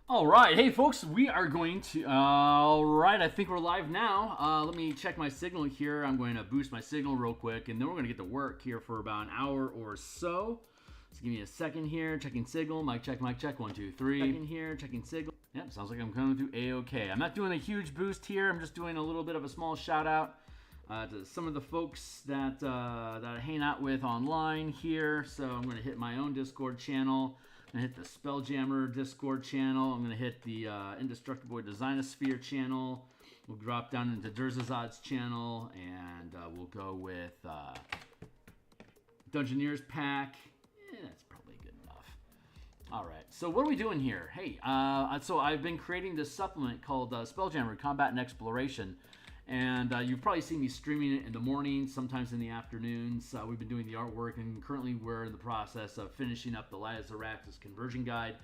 All right, hey folks, we are going to. All right, I think we're live now. Let me check my signal here. I'm going to boost my signal real quick, and then we're going to get to work here for about an hour or so. So give me a second here. Checking signal. Mic check. Mic check. 1, 2, 3. Second here. Checking signal. Yep, sounds like I'm coming through A-OK. I'm not doing a huge boost here. I'm just doing a little bit of a small shout out to some of the folks that I hang out with online here. So I'm going to hit my own Discord channel. I'm going to hit the Spelljammer Discord channel. I'm going to hit the Indestructible Designosphere channel. We'll drop down into Durzazad's channel, and we'll go with Dungeoneers Pack. That's probably good enough. All right, so what are we doing here? Hey, so I've been creating this supplement called Spelljammer Combat and Exploration. And you've probably seen me streaming it in the mornings, sometimes in the afternoons. We've been doing the artwork, and currently we're in the process of finishing up the Lias conversion guide,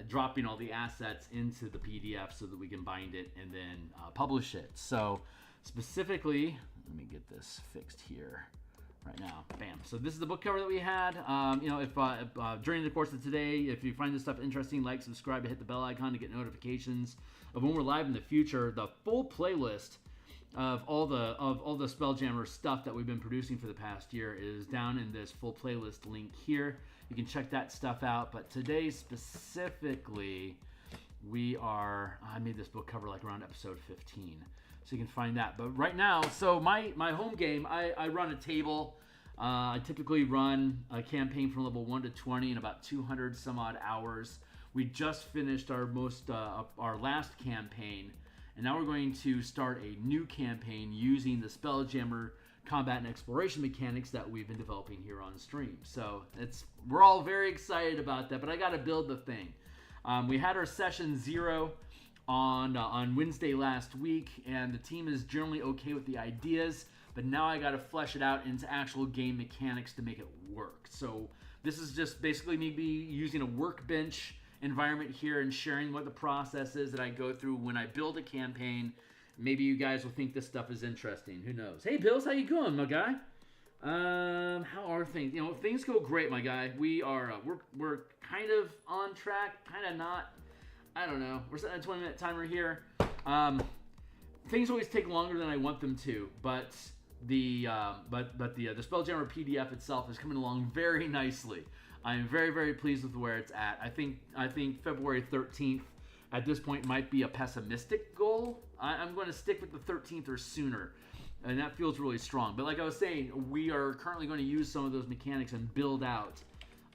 dropping all the assets into the PDF so that we can bind it and then publish it. So specifically, let me get this fixed here right now. Bam. So this is the book cover that we had. If during the course of today, if you find this stuff interesting, like, subscribe, and hit the bell icon to get notifications of when we're live in the future. The full playlist of all the Spelljammer stuff that we've been producing for the past year is down in this full playlist link here. You can check that stuff out. But today specifically, I made this book cover like around episode 15, so you can find that. But right now, so my home game, I run a table. I typically run a campaign from level 1 to 20 in about 200 some odd hours. We just finished our last campaign. And now we're going to start a new campaign using the Spelljammer combat and exploration mechanics that we've been developing here on stream. So we're all very excited about that, but I got to build the thing. We had our session 0 on Wednesday last week, and the team is generally okay with the ideas, but now I got to flesh it out into actual game mechanics to make it work. So this is just basically me using a workbench environment here and sharing what the process is that I go through when I build a campaign. Maybe you guys will think this stuff is interesting. Who knows? Hey, Bills, how you going, my guy? How are things? Things go great, my guy. We're kind of on track, kind of not. I don't know. We're setting a 20-minute timer here. Things always take longer than I want them to, but the Spelljammer PDF itself is coming along very nicely. I am very, very pleased with where it's at. I think February 13th at this point might be a pessimistic goal. I'm going to stick with the 13th or sooner, and that feels really strong. But like I was saying, we are currently going to use some of those mechanics and build out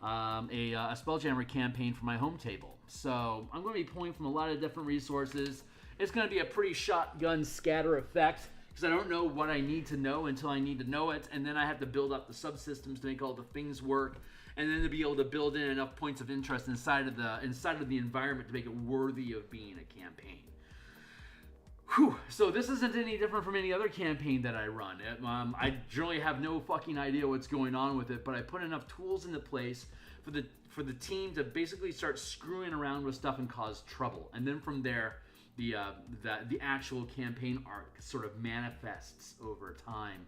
a Spelljammer campaign for my home table. So I'm going to be pulling from a lot of different resources. It's going to be a pretty shotgun scatter effect, because I don't know what I need to know until I need to know it, and then I have to build up the subsystems to make all the things work, and then to be able to build in enough points of interest inside of the environment to make it worthy of being a campaign. Whew. So this isn't any different from any other campaign that I run. I generally have no fucking idea what's going on with it, but I put enough tools into place for the team to basically start screwing around with stuff and cause trouble, and then from there, the actual campaign arc sort of manifests over time.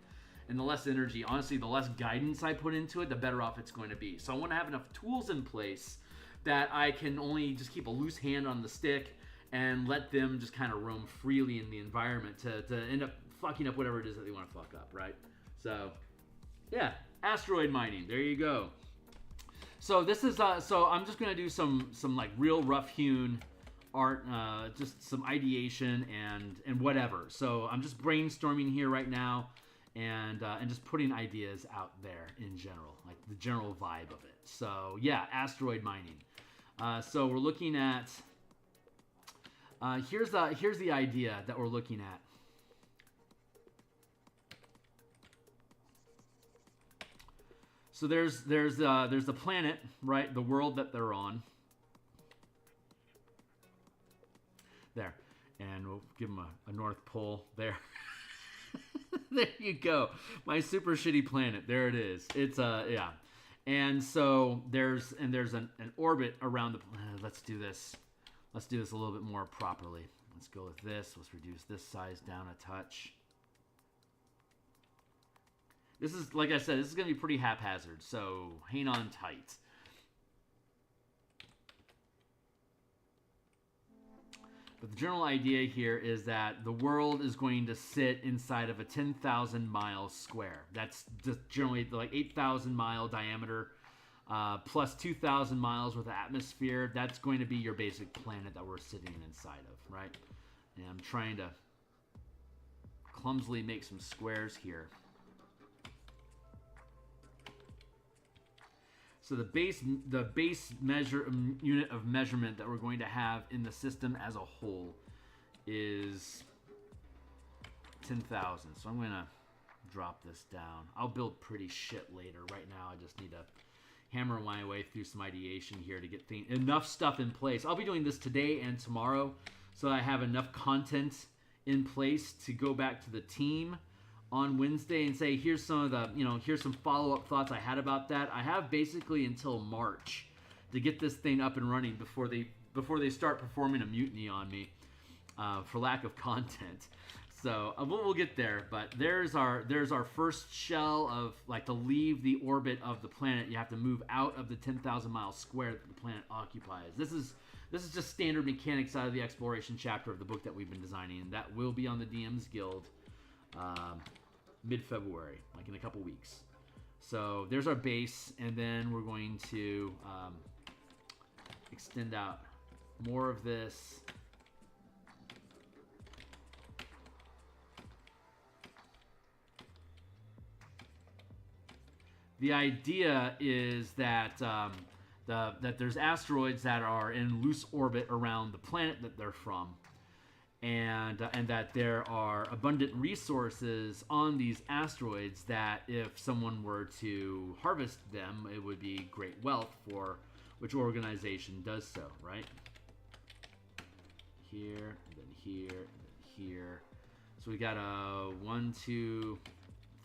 And the less energy, honestly, the less guidance I put into it, the better off it's going to be. So I want to have enough tools in place that I can only just keep a loose hand on the stick and let them just kind of roam freely in the environment to end up fucking up whatever it is that they want to fuck up, right? So, yeah, asteroid mining. There you go. So this is so I'm just gonna do some like real rough hewn art, just some ideation and whatever. So I'm just brainstorming here right now, and just putting ideas out there in general, like the general vibe of it. So yeah, asteroid mining. So we're looking at here's the idea that we're looking at. So there's the planet, right? The world that they're on. There. And we'll give them a North Pole there. There you go. My super shitty planet. There it is. It's yeah. And so there's an orbit around the let's do this. Let's do this a little bit more properly. Let's go with this. Let's reduce this size down a touch. This is, like I said, this is going to be pretty haphazard, so hang on tight. But the general idea here is that the world is going to sit inside of a 10,000 mile square. That's just generally like 8,000 mile diameter, plus 2,000 miles with atmosphere. That's going to be your basic planet that we're sitting inside of, right? And I'm trying to clumsily make some squares here. So the base unit of measurement that we're going to have in the system as a whole is 10,000. So I'm going to drop this down. I'll build pretty shit later. Right now, I just need to hammer my way through some ideation here to get enough stuff in place. I'll be doing this today and tomorrow, so I have enough content in place to go back to the team on Wednesday and say, here's some of the, here's some follow-up thoughts I had about that. I have basically until March to get this thing up and running before they start performing a mutiny on me for lack of content. So we'll get there, but there's our first shell of, like, to leave the orbit of the planet. You have to move out of the 10,000 mile square that the planet occupies. This is just standard mechanics out of the exploration chapter of the book that we've been designing, and that will be on the DMsGuild mid-February, like in a couple weeks. So there's our base, and then we're going to extend out more of this. The idea is that that there's asteroids that are in loose orbit around the planet that they're from, and that there are abundant resources on these asteroids that if someone were to harvest them, it would be great wealth for which organization does so, right? Here, and then here, and then here. So we got a 1, 2,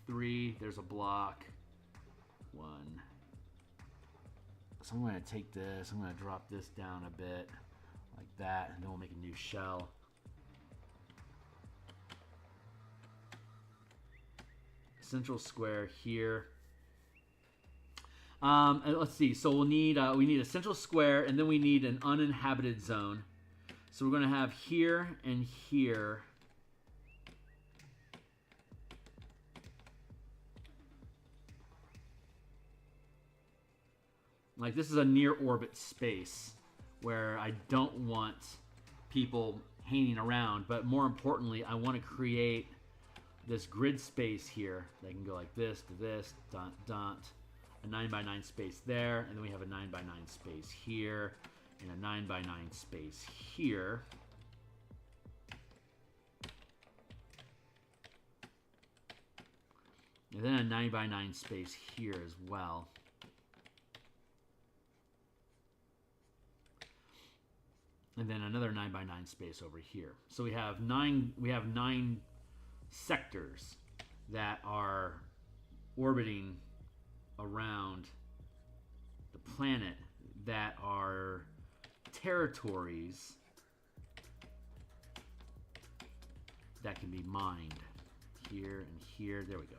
3. There's a block. 1. So I'm going to take this. I'm going to drop this down a bit, like that, and then we'll make a new shell. Central square here. Let's see. So we need a central square, and then we need an uninhabited zone. So we're going to have here and here. Like, this is a near orbit space where I don't want people hanging around, but more importantly, I want to create this grid space here that can go like this to this, dot, dot, a 9x9 space there, and then we have a 9x9 space here, and a 9x9 space here. And then a 9x9 space here as well. And then another 9x9 space over here. So we have nine sectors that are orbiting around the planet that are territories that can be mined here and here. There we go.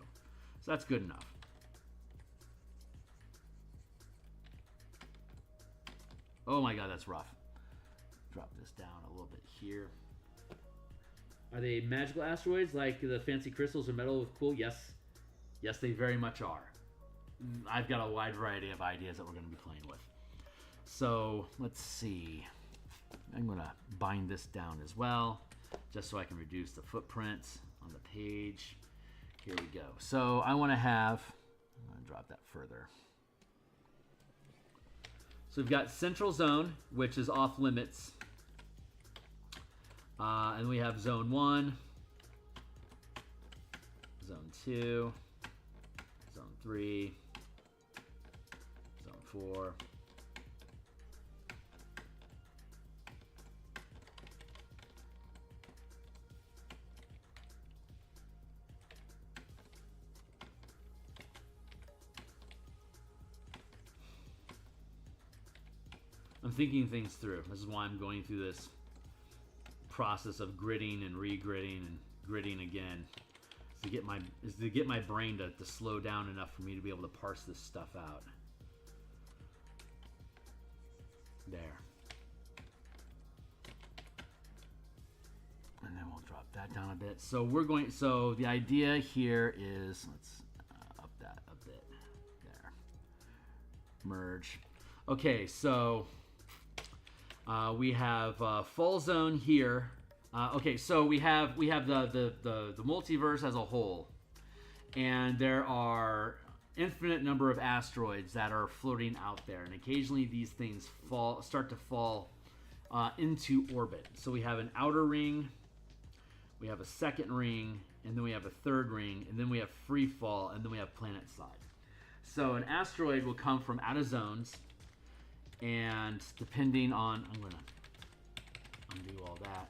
So that's good enough. Oh my God, that's rough. Drop this down a little bit here. Are they magical asteroids like the fancy crystals or metal with cool? Yes. Yes, they very much are. I've got a wide variety of ideas that we're going to be playing with. So let's see. I'm going to bind this down as well, just so I can reduce the footprint on the page. Here we go. So I want to have, I'm going to drop that further. So we've got central zone, which is off limits. And we have zone 1, zone 2, zone 3, zone 4. I'm thinking things through. This is why I'm going through this process of gridding and re-gridding and gridding again, is to get my brain to slow down enough for me to be able to parse this stuff out. There. that down a bit. So we're going. So the idea here is let's up that a bit. There. Merge. Okay, so we have fall zone here. Okay, so we have the multiverse as a whole, and there are infinite number of asteroids that are floating out there, and occasionally these things start to fall into orbit. So we have an outer ring, we have a second ring, and then we have a third ring, and then we have free fall, and then we have planet side. So an asteroid will come from out of zones, and depending on, I'm gonna undo all that,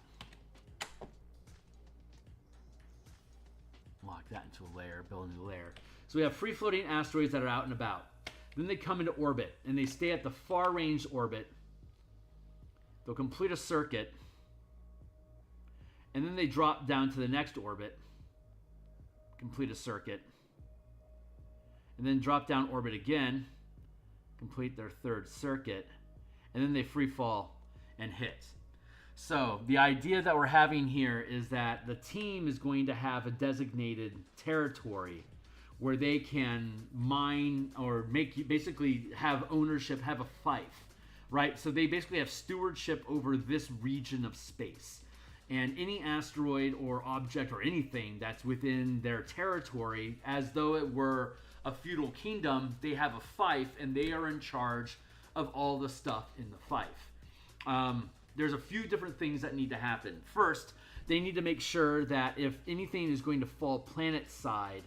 lock that into a layer, build a new layer. So we have free floating asteroids that are out and about. Then they come into orbit, and they stay at the far range orbit. They'll complete a circuit, and then they drop down to the next orbit, complete a circuit, and then drop down orbit again, complete their third circuit, and then they free fall and hit. So the idea that we're having here is that the team is going to have a designated territory where they can mine or basically have ownership, have a fief, right? So they basically have stewardship over this region of space. And any asteroid or object or anything that's within their territory, as though it were a feudal kingdom, they have a fief and they are in charge of all the stuff in the fief. There's a few different things that need to happen. First, they need to make sure that if anything is going to fall planet side,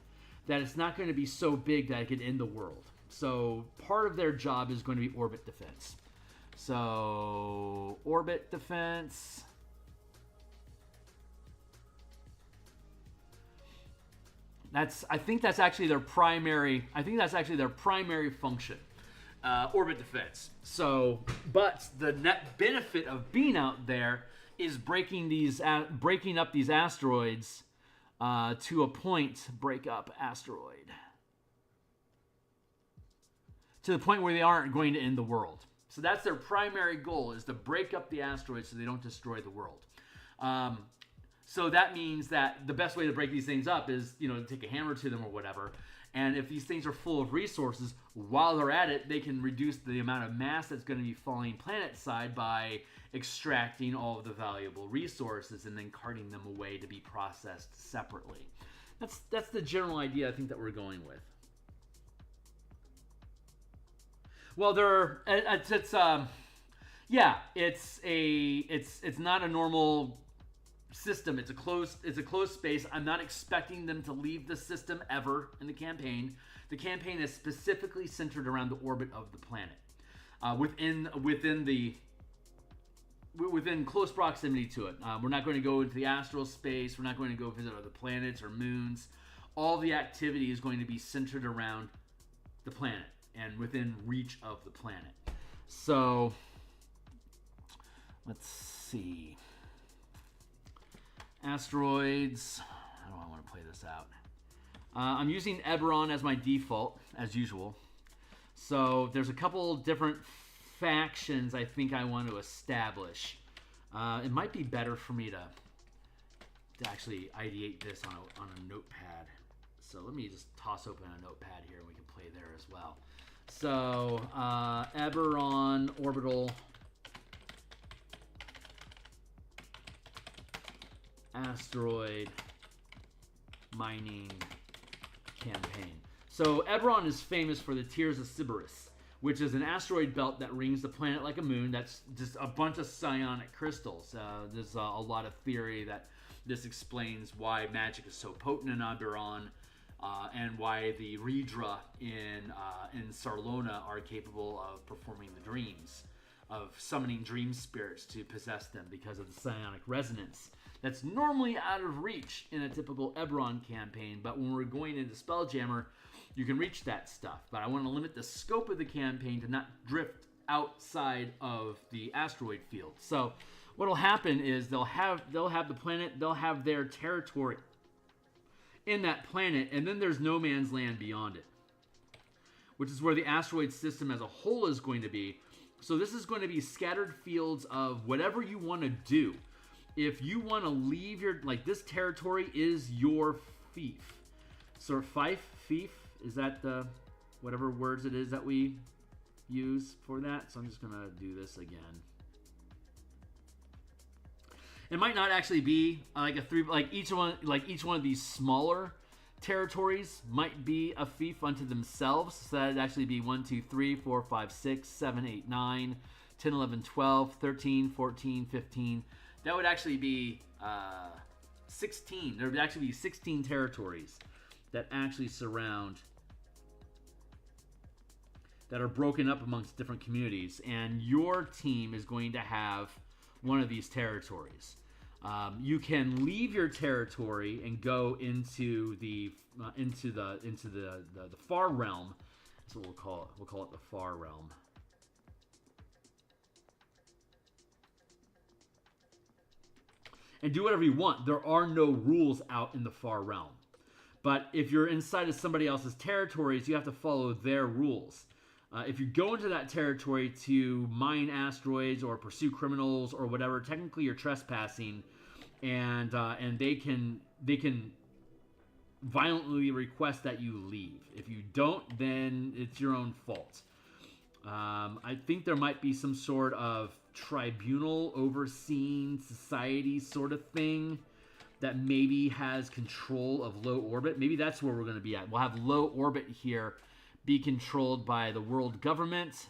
that it's not going to be so big that it could end the world. So part of their job is going to be orbit defense. So orbit defense. I think that's actually their primary function. Orbit defense. So, but the net benefit of being out there is breaking up these asteroids to a point. Break up asteroid to the point where they aren't going to end the world. So that's their primary goal, is to break up the asteroids so they don't destroy the world. So that means that the best way to break these things up is, to take a hammer to them or whatever. And if these things are full of resources, while they're at it, they can reduce the amount of mass that's going to be falling planet side by extracting all of the valuable resources and then carting them away to be processed separately. That's the general idea I think that we're going with. Well, it's not a normal system. It's a closed space. I'm not expecting them to leave the system ever in the campaign. The campaign is specifically centered around the orbit of the planet, within close proximity to it. We're not going to go into the astral space. We're not going to go visit other planets or moons. All the activity is going to be centered around the planet and within reach of the planet. So let's see. Asteroids. How do I want to play this out? I'm using Eberron as my default, as usual. So there's a couple different factions I think I want to establish. It might be better for me to actually ideate this on a notepad. So let me just toss open a notepad here and we can play there as well. So Eberron orbital asteroid mining campaign. So Eberron is famous for the Tears of Sybaris, which is an asteroid belt that rings the planet like a moon. That's just a bunch of psionic crystals. There's a lot of theory that this explains why magic is so potent in Eberron, and why the Redra in Sarlona are capable of performing the dreams, of summoning dream spirits to possess them because of the psionic resonance. That's normally out of reach in a typical Eberron campaign, but when we're going into Spelljammer, you can reach that stuff. But I want to limit the scope of the campaign to not drift outside of the asteroid field. So what'll happen is they'll have the planet, they'll have their territory in that planet, and then there's no man's land beyond it, which is where the asteroid system as a whole is going to be. So this is going to be scattered fields of whatever you want to do. if you want to leave your, like, this territory is your fief. So fief, is that the, whatever words it is that we use for that? So I'm just going to do this again. It might not actually be like a three, like each one of these smaller territories might be a fief unto themselves. So that'd actually be 1, 2, 3, 4, 5, 6, 7, 8, 9, 10, 11, 12, 13, 14, 15. That would actually be 16. There would actually be 16 territories that actually surround, that are broken up amongst different communities. And your team is going to have one of these territories. You can leave your territory and go into the far realm. That's what we'll call it. We'll call it the far realm. And do whatever you want. There are no rules out in the far realm. But if you're inside of somebody else's territories, you have to follow their rules. If you go into that territory to mine asteroids or pursue criminals or whatever, technically you're trespassing, and they can violently request that you leave. If you don't, then it's your own fault. I think there might be some sort of tribunal overseeing society sort of thing that maybe has control of low orbit. Maybe that's where we're going to be at. We'll have low orbit here be controlled by the world government,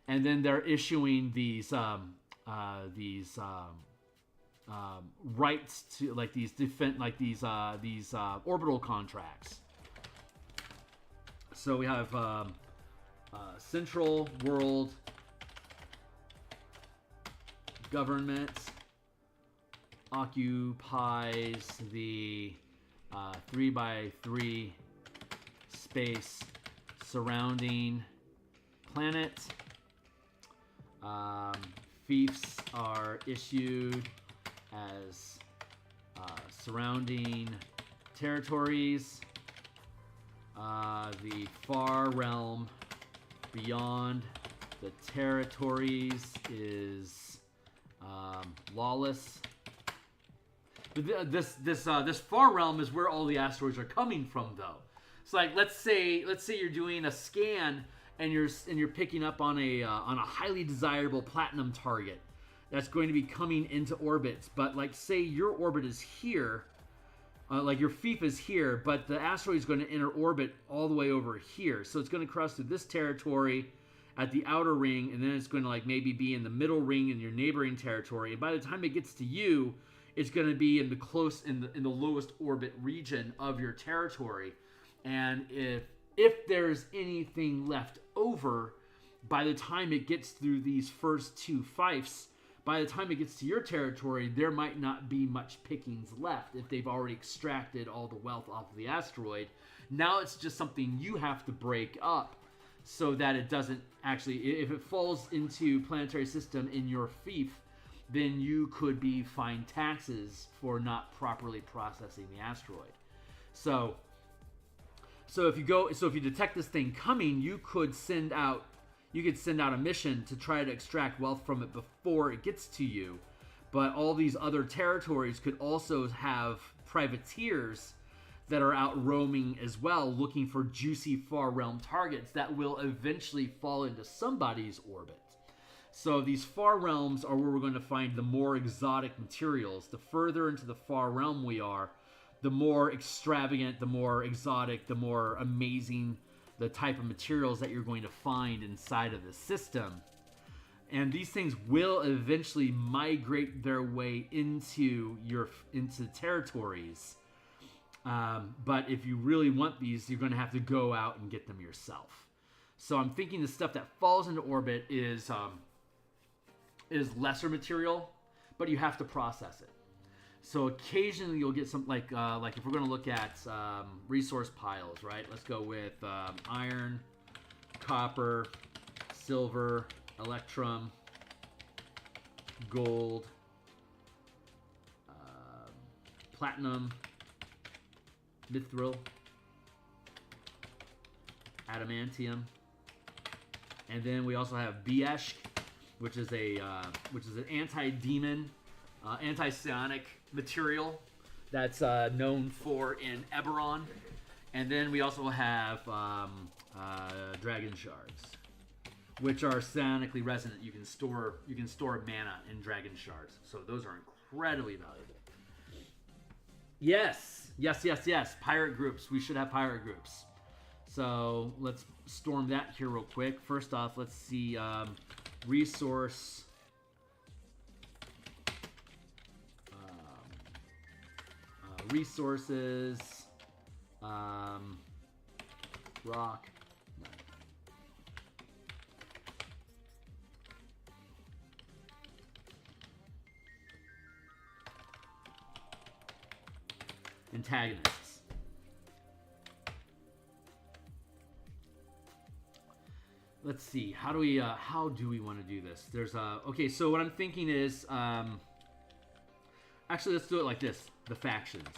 and then they're issuing these rights to, like, these orbital contracts. So we have central world government occupies the 3x3 space surrounding planet. Fiefs are issued as surrounding territories. The far realm beyond the territories is lawless. But this far realm is where all the asteroids are coming from, though. So, like, let's say you're doing a scan and you're picking up on a highly desirable platinum target that's going to be coming into orbits. But, like, say your orbit is here, like your fief is here, but the asteroid is going to enter orbit all the way over here. So it's going to cross through this territory at the outer ring, and then it's going to, like, maybe be in the middle ring in your neighboring territory. And by the time it gets to you, it's going to be in the lowest orbit region of your territory. And if there's anything left over, by the time it gets through these first two fiefs, by the time it gets to your territory, there might not be much pickings left if they've already extracted all the wealth off of the asteroid. Now it's just something you have to break up so that it doesn't actually, if it falls into planetary system in your fief, then you could be fined taxes for not properly processing the asteroid. So if you detect this thing coming, you could send out a mission to try to extract wealth from it before it gets to you. But all these other territories could also have privateers that are out roaming as well, looking for juicy far realm targets that will eventually fall into somebody's orbit. So these far realms are where we're going to find the more exotic materials. The further into the far realm we are, the more extravagant, the more exotic, the more amazing the type of materials that you're going to find inside of the system. And these things will eventually migrate their way into territories. But if you really want these, you're going to have to go out and get them yourself. So I'm thinking the stuff that falls into orbit is lesser material, but you have to process it. So occasionally you'll get some, like if we're going to look at resource piles, right? Let's go with iron, copper, silver, electrum, gold, platinum, mithril, adamantium, and then we also have Bieshk, which is an anti-demon anti-psionic material that's known for in Eberron. And then we also have dragon shards, which are psionically resonant. You can store mana in dragon shards, so those are incredibly valuable. Yes. Pirate groups. We should have pirate groups. So let's storm that here real quick. First off, let's see resource. Resources. Rock. No. Antagonists. Let's see. How do we want to do this? There's okay. So what I'm thinking is actually let's do it like this. The factions.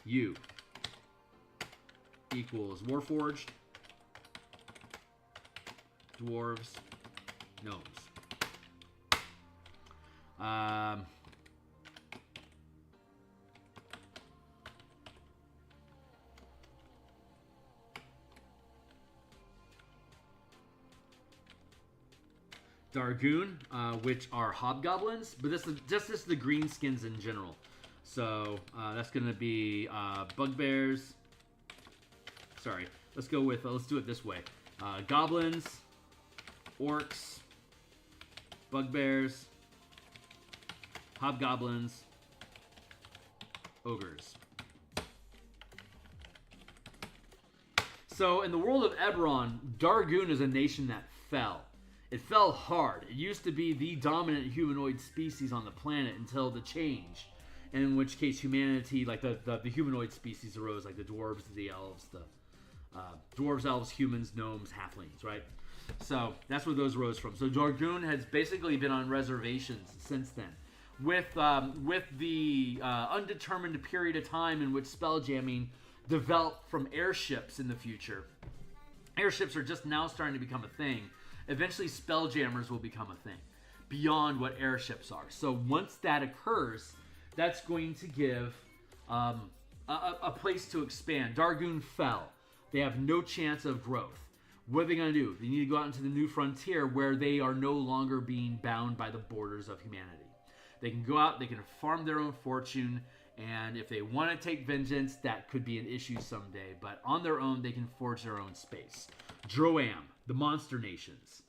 U equals Warforged, Dwarves, Gnomes. Dargoon, which are hobgoblins, but this is just the green skins in general. So that's going to be bugbears. Sorry, let's do it this way. Goblins, orcs, bugbears, hobgoblins, ogres. So in the world of Eberron, Dargoon is a nation that fell. It fell hard. It used to be the dominant humanoid species on the planet until the change, in which case humanity, like the humanoid species arose, like the dwarves, the elves, the dwarves, elves, humans, gnomes, halflings, right? So that's where those rose from. So Dargoon has basically been on reservations since then. With the undetermined period of time in which spelljamming developed from airships in the future. Airships are just now starting to become a thing. Eventually, spelljammers will become a thing beyond what airships are. So once that occurs, that's going to give a place to expand. Dargoon fell. They have no chance of growth. What are they going to do? They need to go out into the new frontier where they are no longer being bound by the borders of humanity. They can go out, they can farm their own fortune, and if they want to take vengeance, that could be an issue someday. But on their own, they can forge their own space. Droam, the monster nations.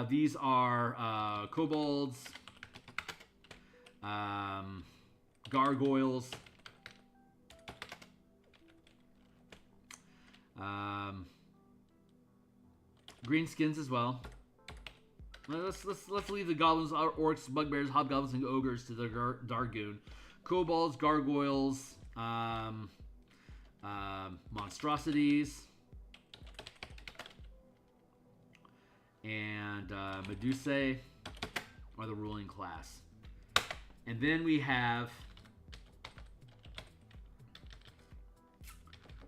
These are kobolds, gargoyles, greenskins as well. Let's leave the goblins, orcs, bugbears, hobgoblins, and ogres to the Dargoon. Kobolds, gargoyles, monstrosities, and Medusae are the ruling class. And then we have...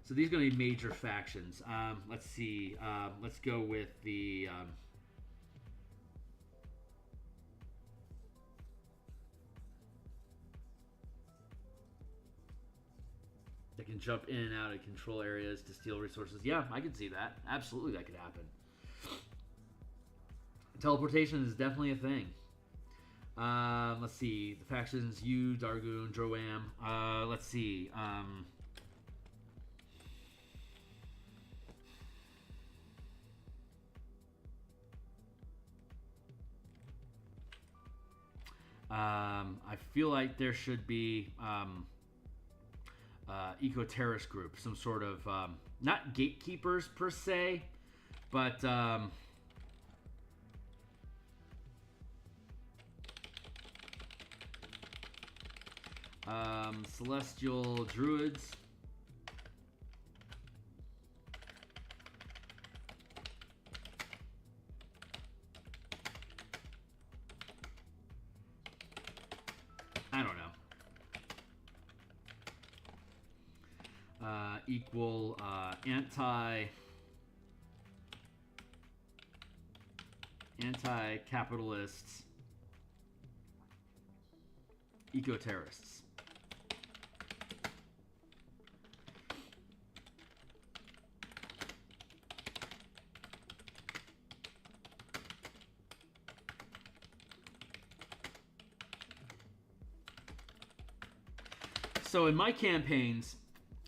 So these are going to be major factions. Let's see. Let's go with the... They can jump in and out of control areas to steal resources. Yeah, I can see that. Absolutely, that could happen. Teleportation is definitely a thing. Let's see. The factions, you, Dargoon, Droam. Let's see. I feel like there should be eco-terrorist group, some sort of not gatekeepers per se, but celestial druids. I don't know. Equal anti Anti-capitalist eco-terrorists. So in my campaigns,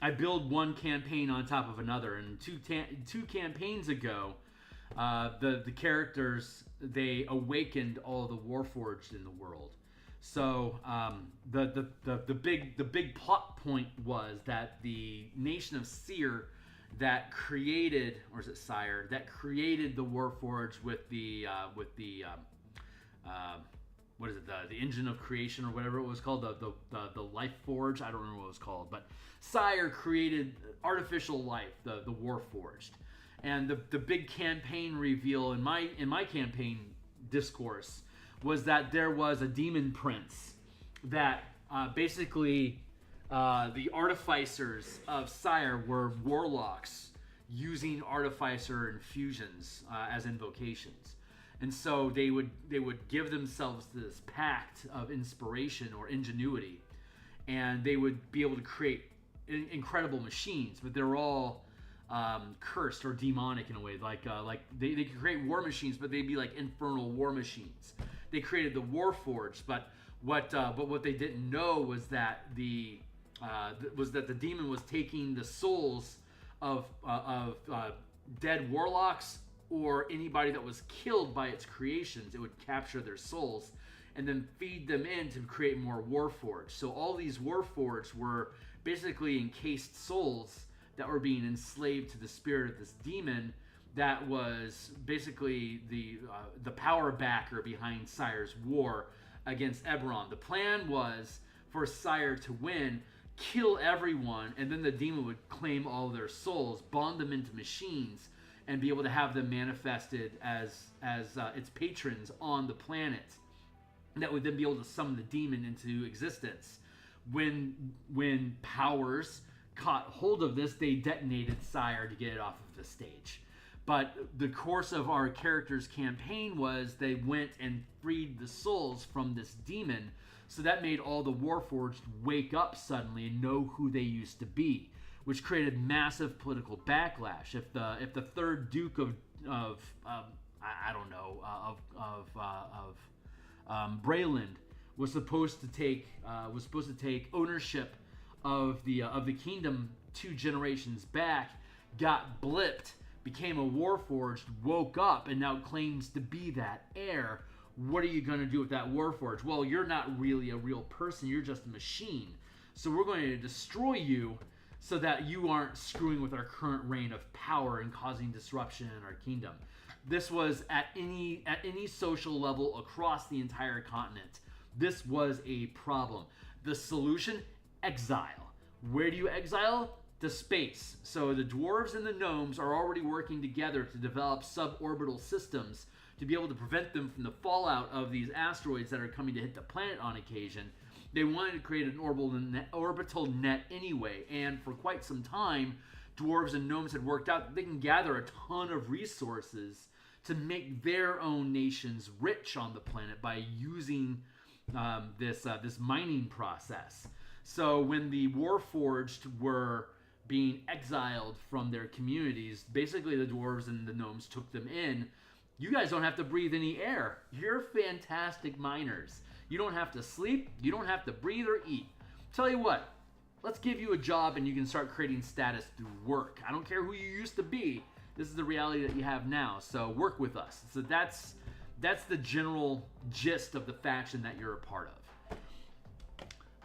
I build one campaign on top of another. And two campaigns ago, the characters, they awakened all the Warforged in the world. So the big plot point was that the nation of Seer that created, or is it Sire, that created the Warforged with the what is it, the engine of creation or whatever it was called, the life forge, I don't remember what it was called, but Sire created artificial life, the Warforged. And the big campaign reveal in my campaign discourse was that there was a demon prince that basically the artificers of Sire were Warlocks using artificer infusions as invocations. And so they would give themselves this pact of inspiration or ingenuity, and they would be able to create incredible machines, but they're all cursed or demonic in a way. Like they could create war machines, but they'd be like infernal war machines. They created the Warforged, but what they didn't know was that the demon was taking the souls of dead warlocks or anybody that was killed by its creations. It would capture their souls and then feed them in to create more Warforged. So all these Warforged were basically encased souls that were being enslaved to the spirit of this demon that was basically the power backer behind Sire's war against Eberron. The plan was for Sire to win, kill everyone, and then the demon would claim all their souls, bond them into machines, and be able to have them manifested as its patrons on the planet. And that would then be able to summon the demon into existence. When powers caught hold of this, they detonated Sire to get it off of the stage. But the course of our character's campaign was they went and freed the souls from this demon. So that made all the Warforged wake up suddenly and know who they used to be, which created massive political backlash. If the third Duke of Breland was supposed to take ownership of the kingdom 2 generations back, got blipped, became a Warforged, woke up, and now claims to be that heir. What are you going to do with that Warforged? Well, you're not really a real person. You're just a machine. So we're going to destroy you so that you aren't screwing with our current reign of power and causing disruption in our kingdom. This was at any social level across the entire continent. This was a problem. The solution? Exile. Where do you exile? To space. So the dwarves and the gnomes are already working together to develop suborbital systems to be able to prevent them from the fallout of these asteroids that are coming to hit the planet on occasion. They wanted to create an orbital net anyway, and for quite some time, dwarves and gnomes had worked out that they can gather a ton of resources to make their own nations rich on the planet by using this mining process. So when the Warforged were being exiled from their communities, basically the dwarves and the gnomes took them in. You guys don't have to breathe any air. You're fantastic miners. You don't have to sleep. You don't have to breathe or eat. Tell you what, let's give you a job and you can start creating status through work. I don't care who you used to be. This is the reality that you have now. So work with us. So that's the general gist of the faction that you're a part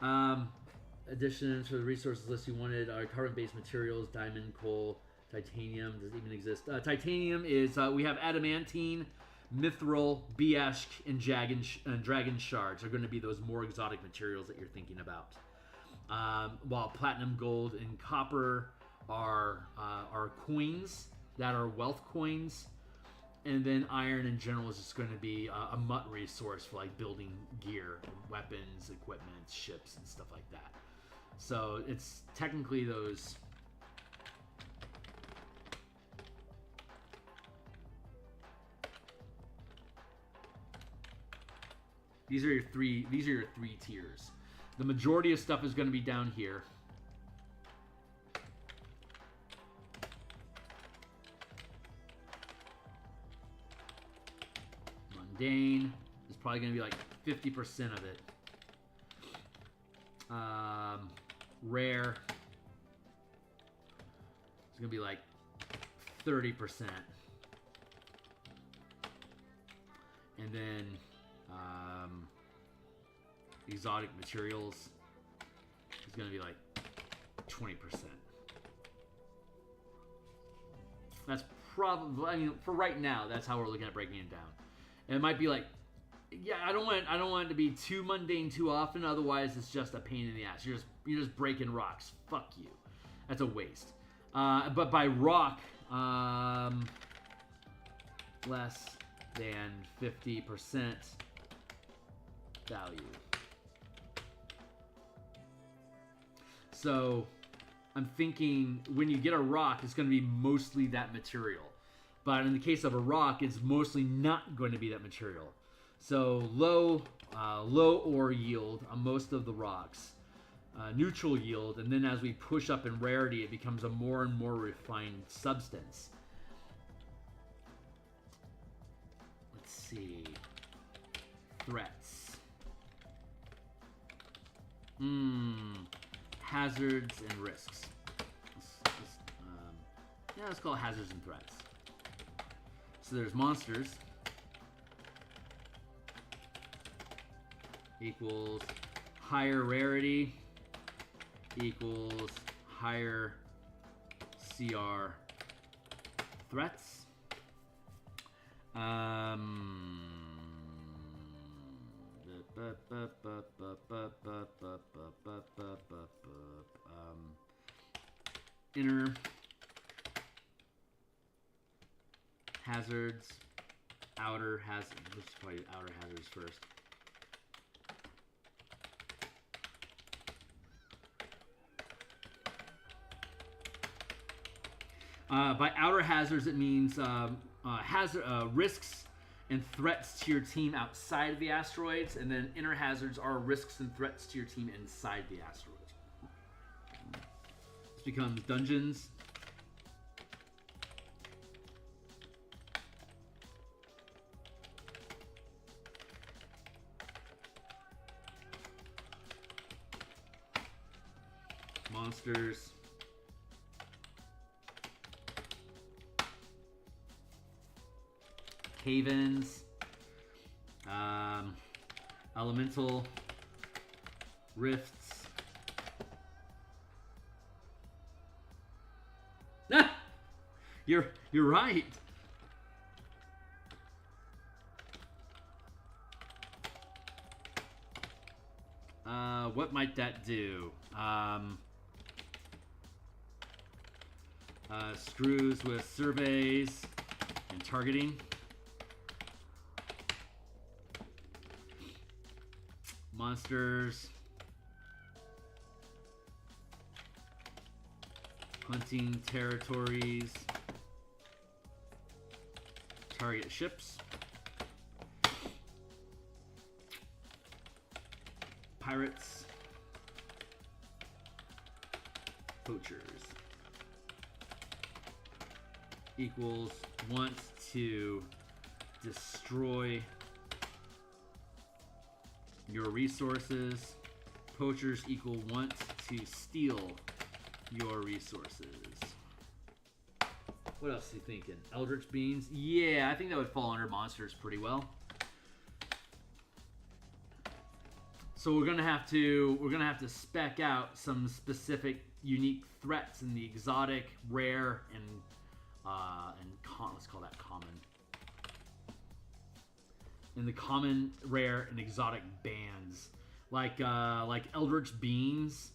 of. Additions to the resources list you wanted are carbon-based materials, diamond, coal, titanium. Does it even exist? Titanium is, we have adamantine, mithril, bieshk, and dragon shards are going to be those more exotic materials that you're thinking about. While platinum, gold, and copper are coins that are wealth coins. And then iron in general is just going to be a mutt resource for like building gear, weapons, equipment, ships, and stuff like that. So it's technically those. These are your three tiers. The majority of stuff is going to be down here. Mundane is probably going to be like 50% of it. Rare is going to be like 30%. And then exotic materials is going to be like 20%. That's probably, I mean, for right now, that's how we're looking at breaking it down. And it might be like, yeah, I don't want it to be too mundane too often. Otherwise, it's just a pain in the ass. You're just breaking rocks. Fuck you. That's a waste. But by rock, less than 50% value. So I'm thinking when you get a rock, it's going to be mostly that material. But in the case of a rock, it's mostly not going to be that material. So low ore yield on most of the rocks, neutral yield, and then as we push up in rarity, it becomes a more and more refined substance. Let's see. Threats. Hazards and risks. Let's call it hazards and threats. So there's monsters. Equals higher rarity equals higher CR threats. Inner hazards, outer hazards. Let's probably outer hazards first. By outer hazards, it means risks and threats to your team outside of the asteroids, and then inner hazards are risks and threats to your team inside the asteroids. This becomes dungeons. Monsters. Havens, elemental, rifts. Ah, you're right. What might that do? Screws with surveys and targeting. Monsters, hunting territories, target ships, pirates, poachers. Equals wants to destroy your resources. Poachers equal want to steal your resources. What else are you thinking? Eldritch Beans? Yeah, I think that would fall under monsters pretty well. So we're gonna have to spec out some specific unique threats in the exotic, rare, and let's call that common. In the common, rare, and exotic bands, like Eldritch Beans.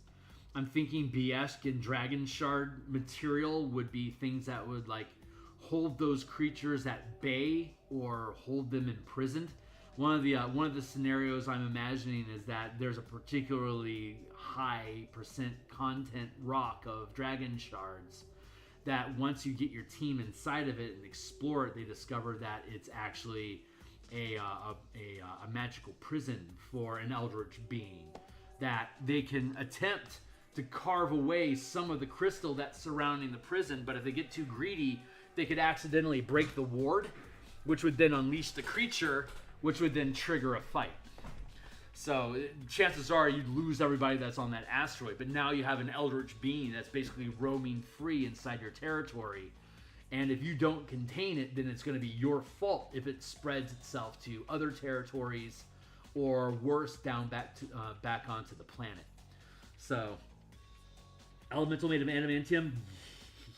I'm thining Biesk and Dragon Shard material would be things that would like hold those creatures at bay or hold them imprisoned. One of the scenarios I'm imagining is that there's a particularly high percent content rock of Dragon Shards that once you get your team inside of it and explore it, they discover that it's actually a magical prison for an eldritch being, that they can attempt to carve away some of the crystal that's surrounding the prison, but if they get too greedy, they could accidentally break the ward, which would then unleash the creature, which would then trigger a fight. So chances are you'd lose everybody that's on that asteroid, but now you have an eldritch being that's basically roaming free inside your territory. And if you don't contain it, then it's going to be your fault if it spreads itself to other territories, or worse, down back onto the planet. So, elemental made of adamantium,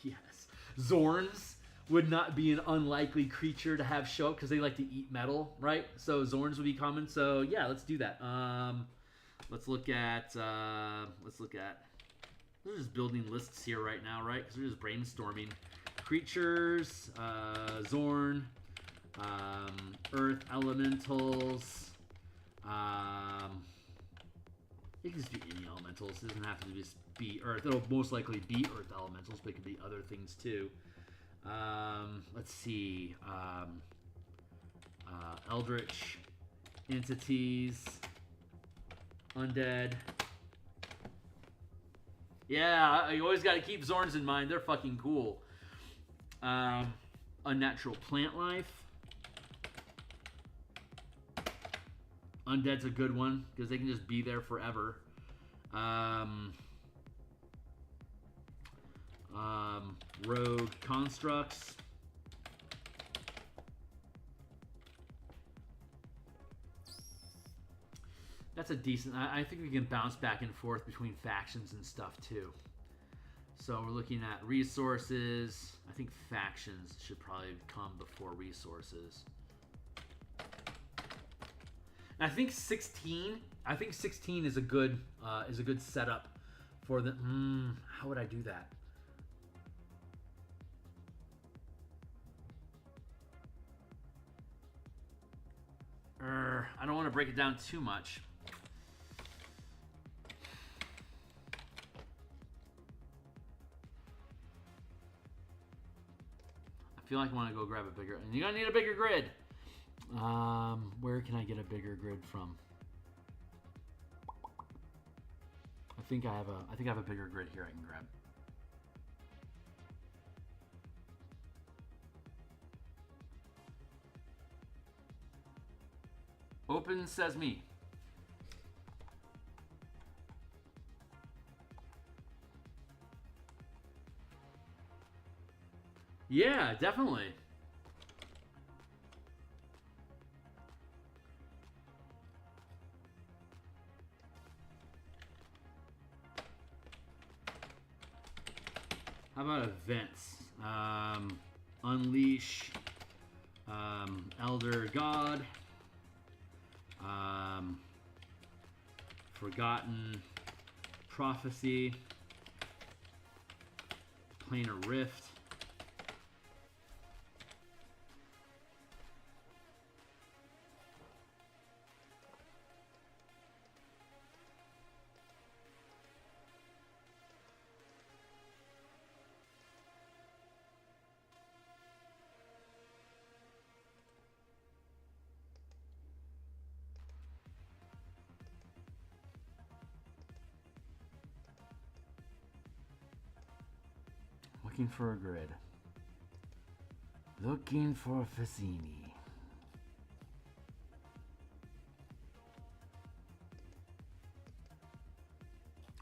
yes. Zorns would not be an unlikely creature to have show up because they like to eat metal, right? So Zorns would be common. So yeah, let's do that. Let's look at. We're just building lists here right now, right? Because we're just brainstorming. Creatures, Zorn, Earth Elementals. You can just do any elementals. It doesn't have to just be Earth. It'll most likely be Earth Elementals, but it could be other things too. Let's see. Eldritch entities, undead. Yeah, you always got to keep Zorns in mind. They're fucking cool. Unnatural plant life. Undead's a good one because they can just be there forever. Rogue constructs. That's a decent. I think we can bounce back and forth between factions and stuff too. So we're looking at resources. I think factions should probably come before resources. And I think 16. I think 16 is a good setup for the. How would I do that? I don't want to break it down too much. I feel like I want to go grab a bigger, and you're gonna need a bigger grid. Where can I get a bigger grid from? I think I have a bigger grid here I can grab. Open Sesame. Yeah, definitely. How about events? Unleash, Elder God, Forgotten Prophecy, Planar Rift. Looking for a grid. Looking for Fassini.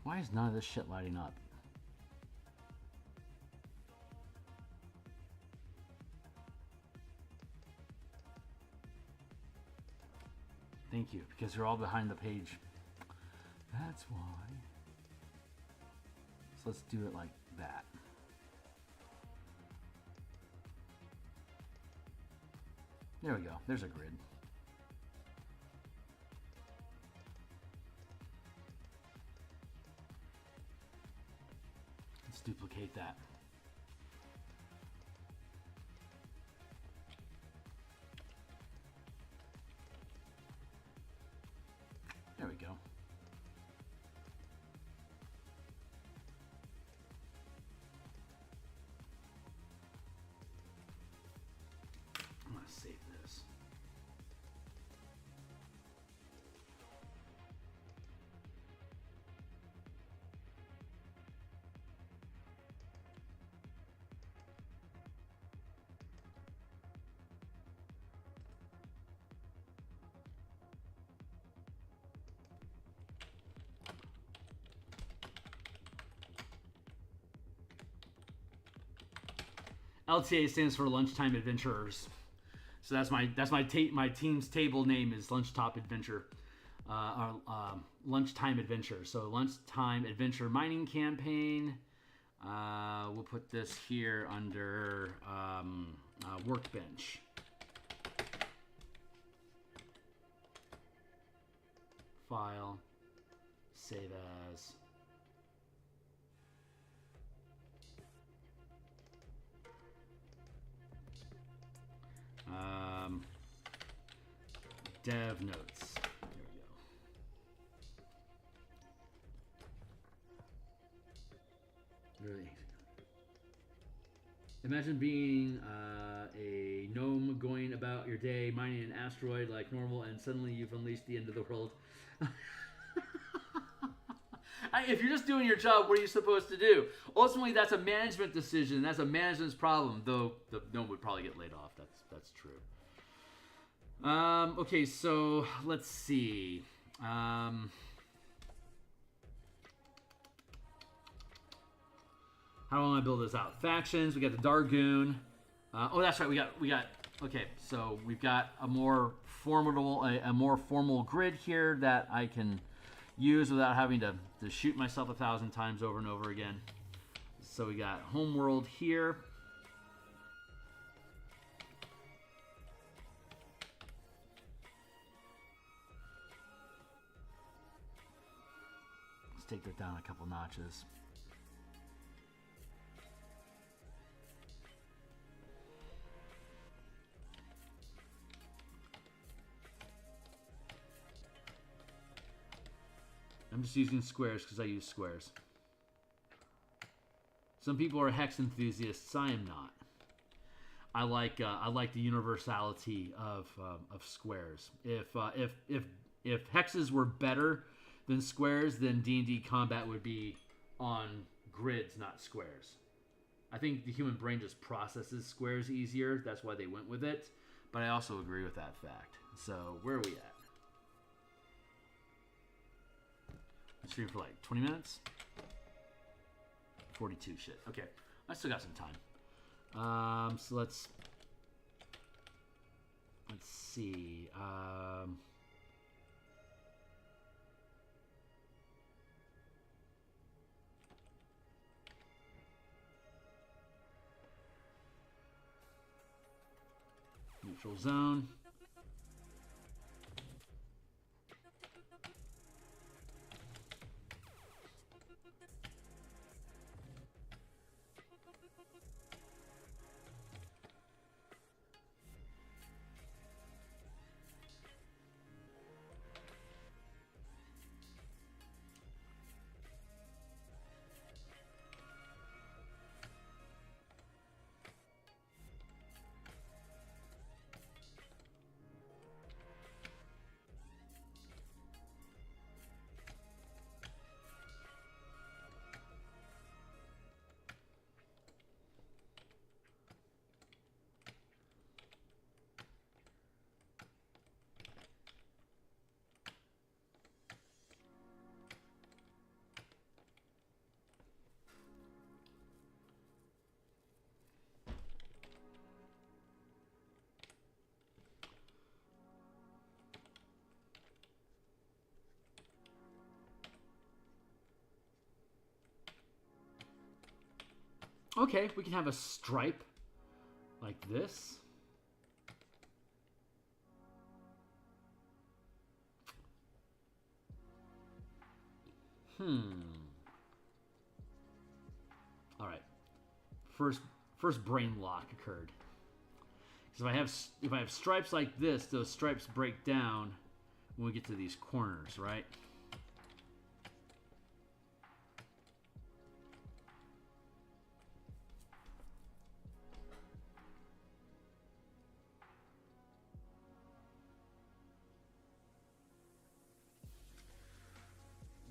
Why is none of this shit lighting up? Thank you, because you're all behind the page. That's why. So let's do it like that. There we go. There's a grid. Let's duplicate that. There we go. I'm going to save this. LTA stands for Lunchtime Adventurers. So that's my team's table name is Lunchtop Adventure, Lunchtime Adventure. So Lunchtime Adventure Mining Campaign. We'll put this here under Workbench. File, save as. Dev notes. There we go. Really. Imagine being a gnome going about your day mining an asteroid like normal, and suddenly you've unleashed the end of the world. If you're just doing your job, what are you supposed to do? Ultimately, that's a management decision. That's a management's problem, though the gnome would probably get laid off. That's true. Okay, so let's see. How do I want to build this out? Factions. We got the Dargoon. Oh, that's right. We got. Okay, so we've got a more formidable, a more formal grid here that I can use without having to shoot myself 1,000 times over and over again. So we got Homeworld here. Let's take that down a couple notches. I'm just using squares because I use squares. Some people are hex enthusiasts. I am not. I like the universality of squares. If hexes were better than squares, then D&D combat would be on grids, not squares. I think the human brain just processes squares easier. That's why they went with it. But I also agree with that fact. So where are we at? I'm streaming for like 20 minutes. 42 shit. Okay, I still got some time. So let's see. Neutral zone. Okay, we can have a stripe like this. All right. First brain lock occurred. Because if I have stripes like this, those stripes break down when we get to these corners, right?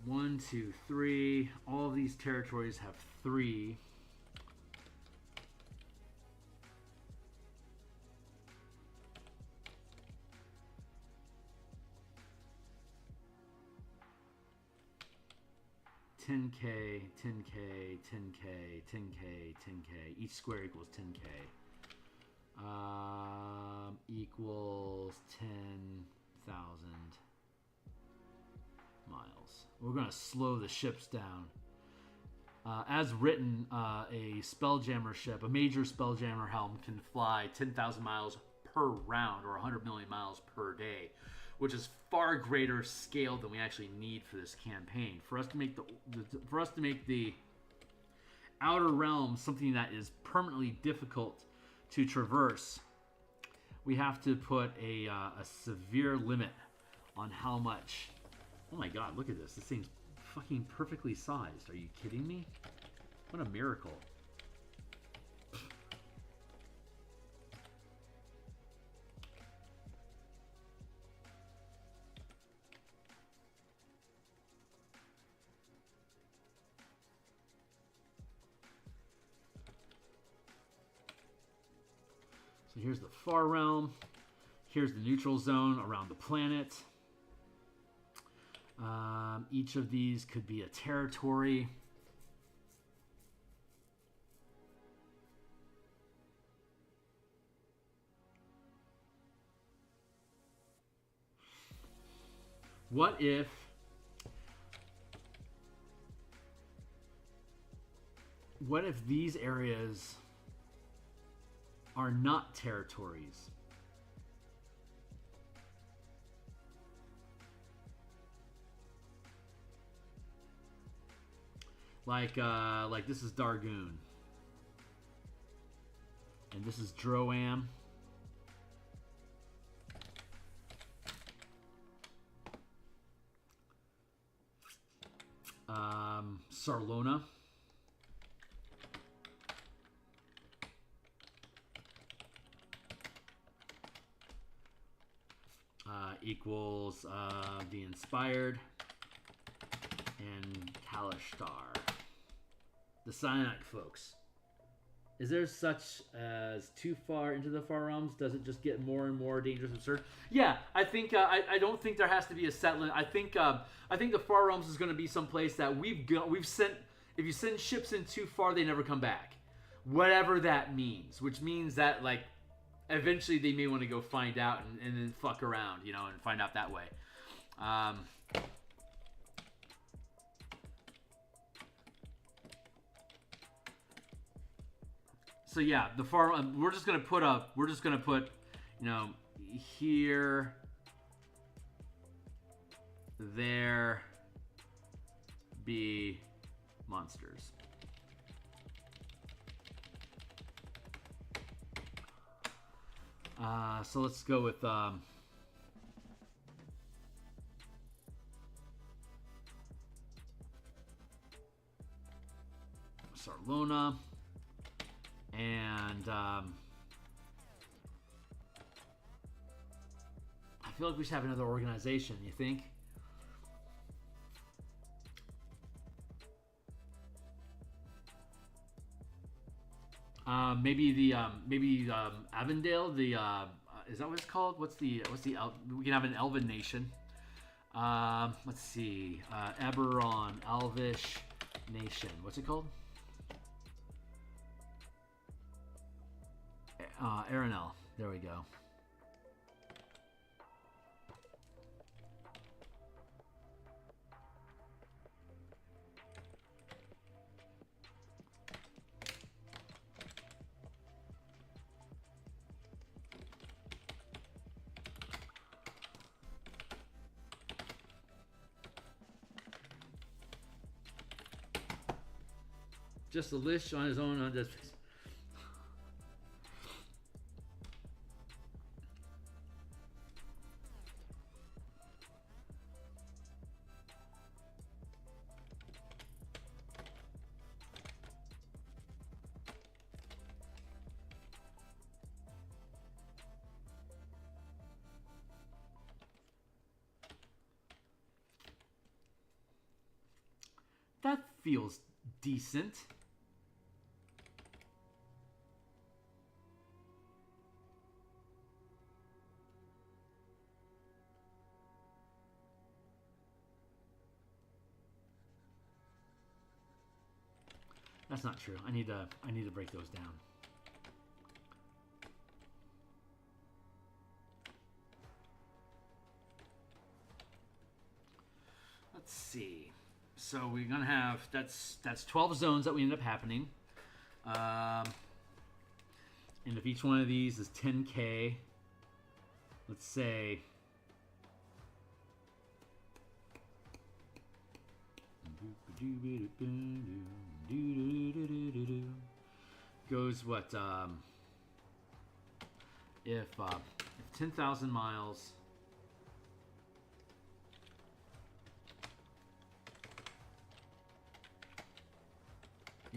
One, two, three. All of these territories have 3. 10k, 10k, 10k, 10k, 10k. Each square equals 10k. Equals 10,000 miles. We're going to slow the ships down. As written, a Spelljammer ship, a major Spelljammer helm, can fly 10,000 miles per round or 100 million miles per day, which is far greater scale than we actually need for this campaign. For us to make the Outer Realms something that is permanently difficult to traverse, we have to put a severe limit on how much. Oh my God! Look at this. This thing's fucking perfectly sized. Are you kidding me? What a miracle! So here's the far realm. Here's the neutral zone around the planet. Each of these could be a territory. What if these areas are not territories? Like this is Dargoon, and this is Droam. Sarlona. Equals the Inspired and Kalishtar. The Syanak folks. Is there such as too far into the Far Realms? Does it just get more and more dangerous and absurd? Yeah, I think I don't think there has to be a set limit. I think the Far Realms is going to be someplace that we've sent. If you send ships in too far, they never come back. Whatever that means, which means that like eventually they may want to go find out and then fuck around, you know, and find out that way. So yeah, the far we're just gonna put, you know, here, there be monsters. So let's go with Sarlona. And I feel like we should have another organization. You think? Maybe Avondale. Is that what it's called? What's the we can have an Elven nation. Let's see. Eberron, Elvish nation. What's it called? Aranel. There we go. Just a list on his own. That feels decent. That's not true. I need to break those down. Let's see. So we're gonna have that's 12 zones that we end up happening. And if each one of these is 10K, let's say goes what if 10,000 miles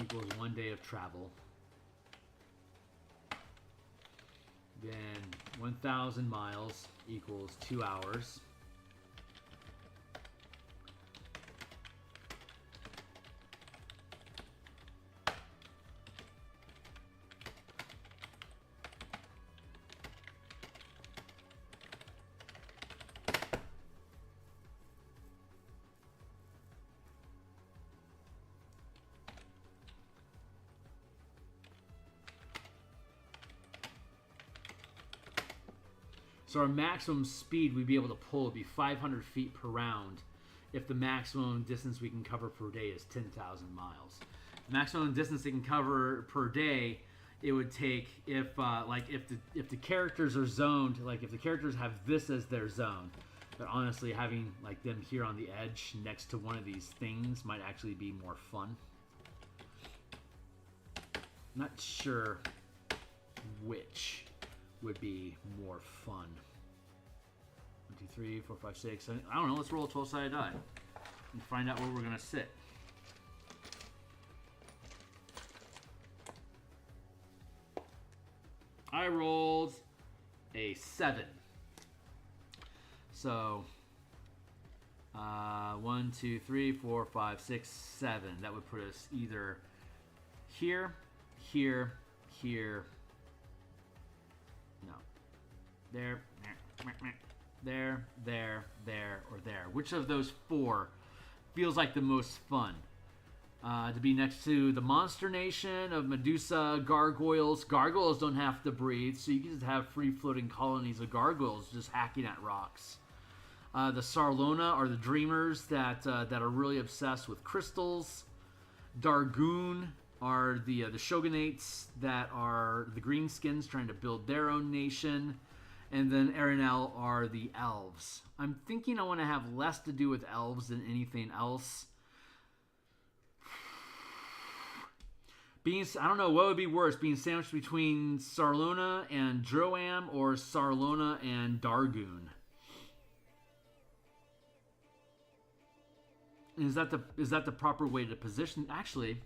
equals 1 day of travel, then 1,000 miles equals 2 hours. So our maximum speed we'd be able to pull would be 500 feet per round if the maximum distance we can cover per day is 10,000 miles. The maximum distance they can cover per day, it would take, if the characters are zoned, like if the characters have this as their zone, but honestly having like them here on the edge next to one of these things might actually be more fun. Not sure which would be more fun. 1, 2, 3, 4, 5, 6. I don't know. Let's roll a 12-sided die and find out where we're gonna sit. I rolled a 7. So 1, 2, 3, 4, 5, 6, 7. That would put us either here, here, here. No. There, there, or there. Which of those 4 feels like the most fun? To be next to the Monster Nation of Medusa, Gargoyles. Gargoyles don't have to breathe, so you can just have free-floating colonies of gargoyles just hacking at rocks. The Sarlona are the Dreamers that are really obsessed with crystals. Dargoon are the Shogunates that are the Greenskins trying to build their own nation. And then Arenal are the Elves. I'm thinking I want to have less to do with Elves than anything else. I don't know what would be worse, being sandwiched between Sarlona and Droam or Sarlona and Dargoon. Is that the proper way to position? Actually,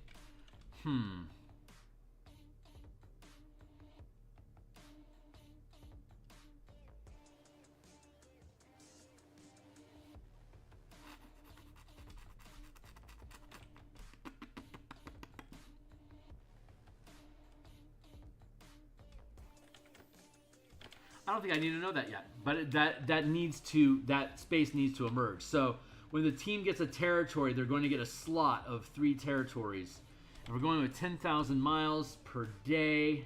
I don't think I need to know that yet, but that space needs to emerge. So when the team gets a territory, they're going to get a slot of 3 territories. And we're going with 10,000 miles per day.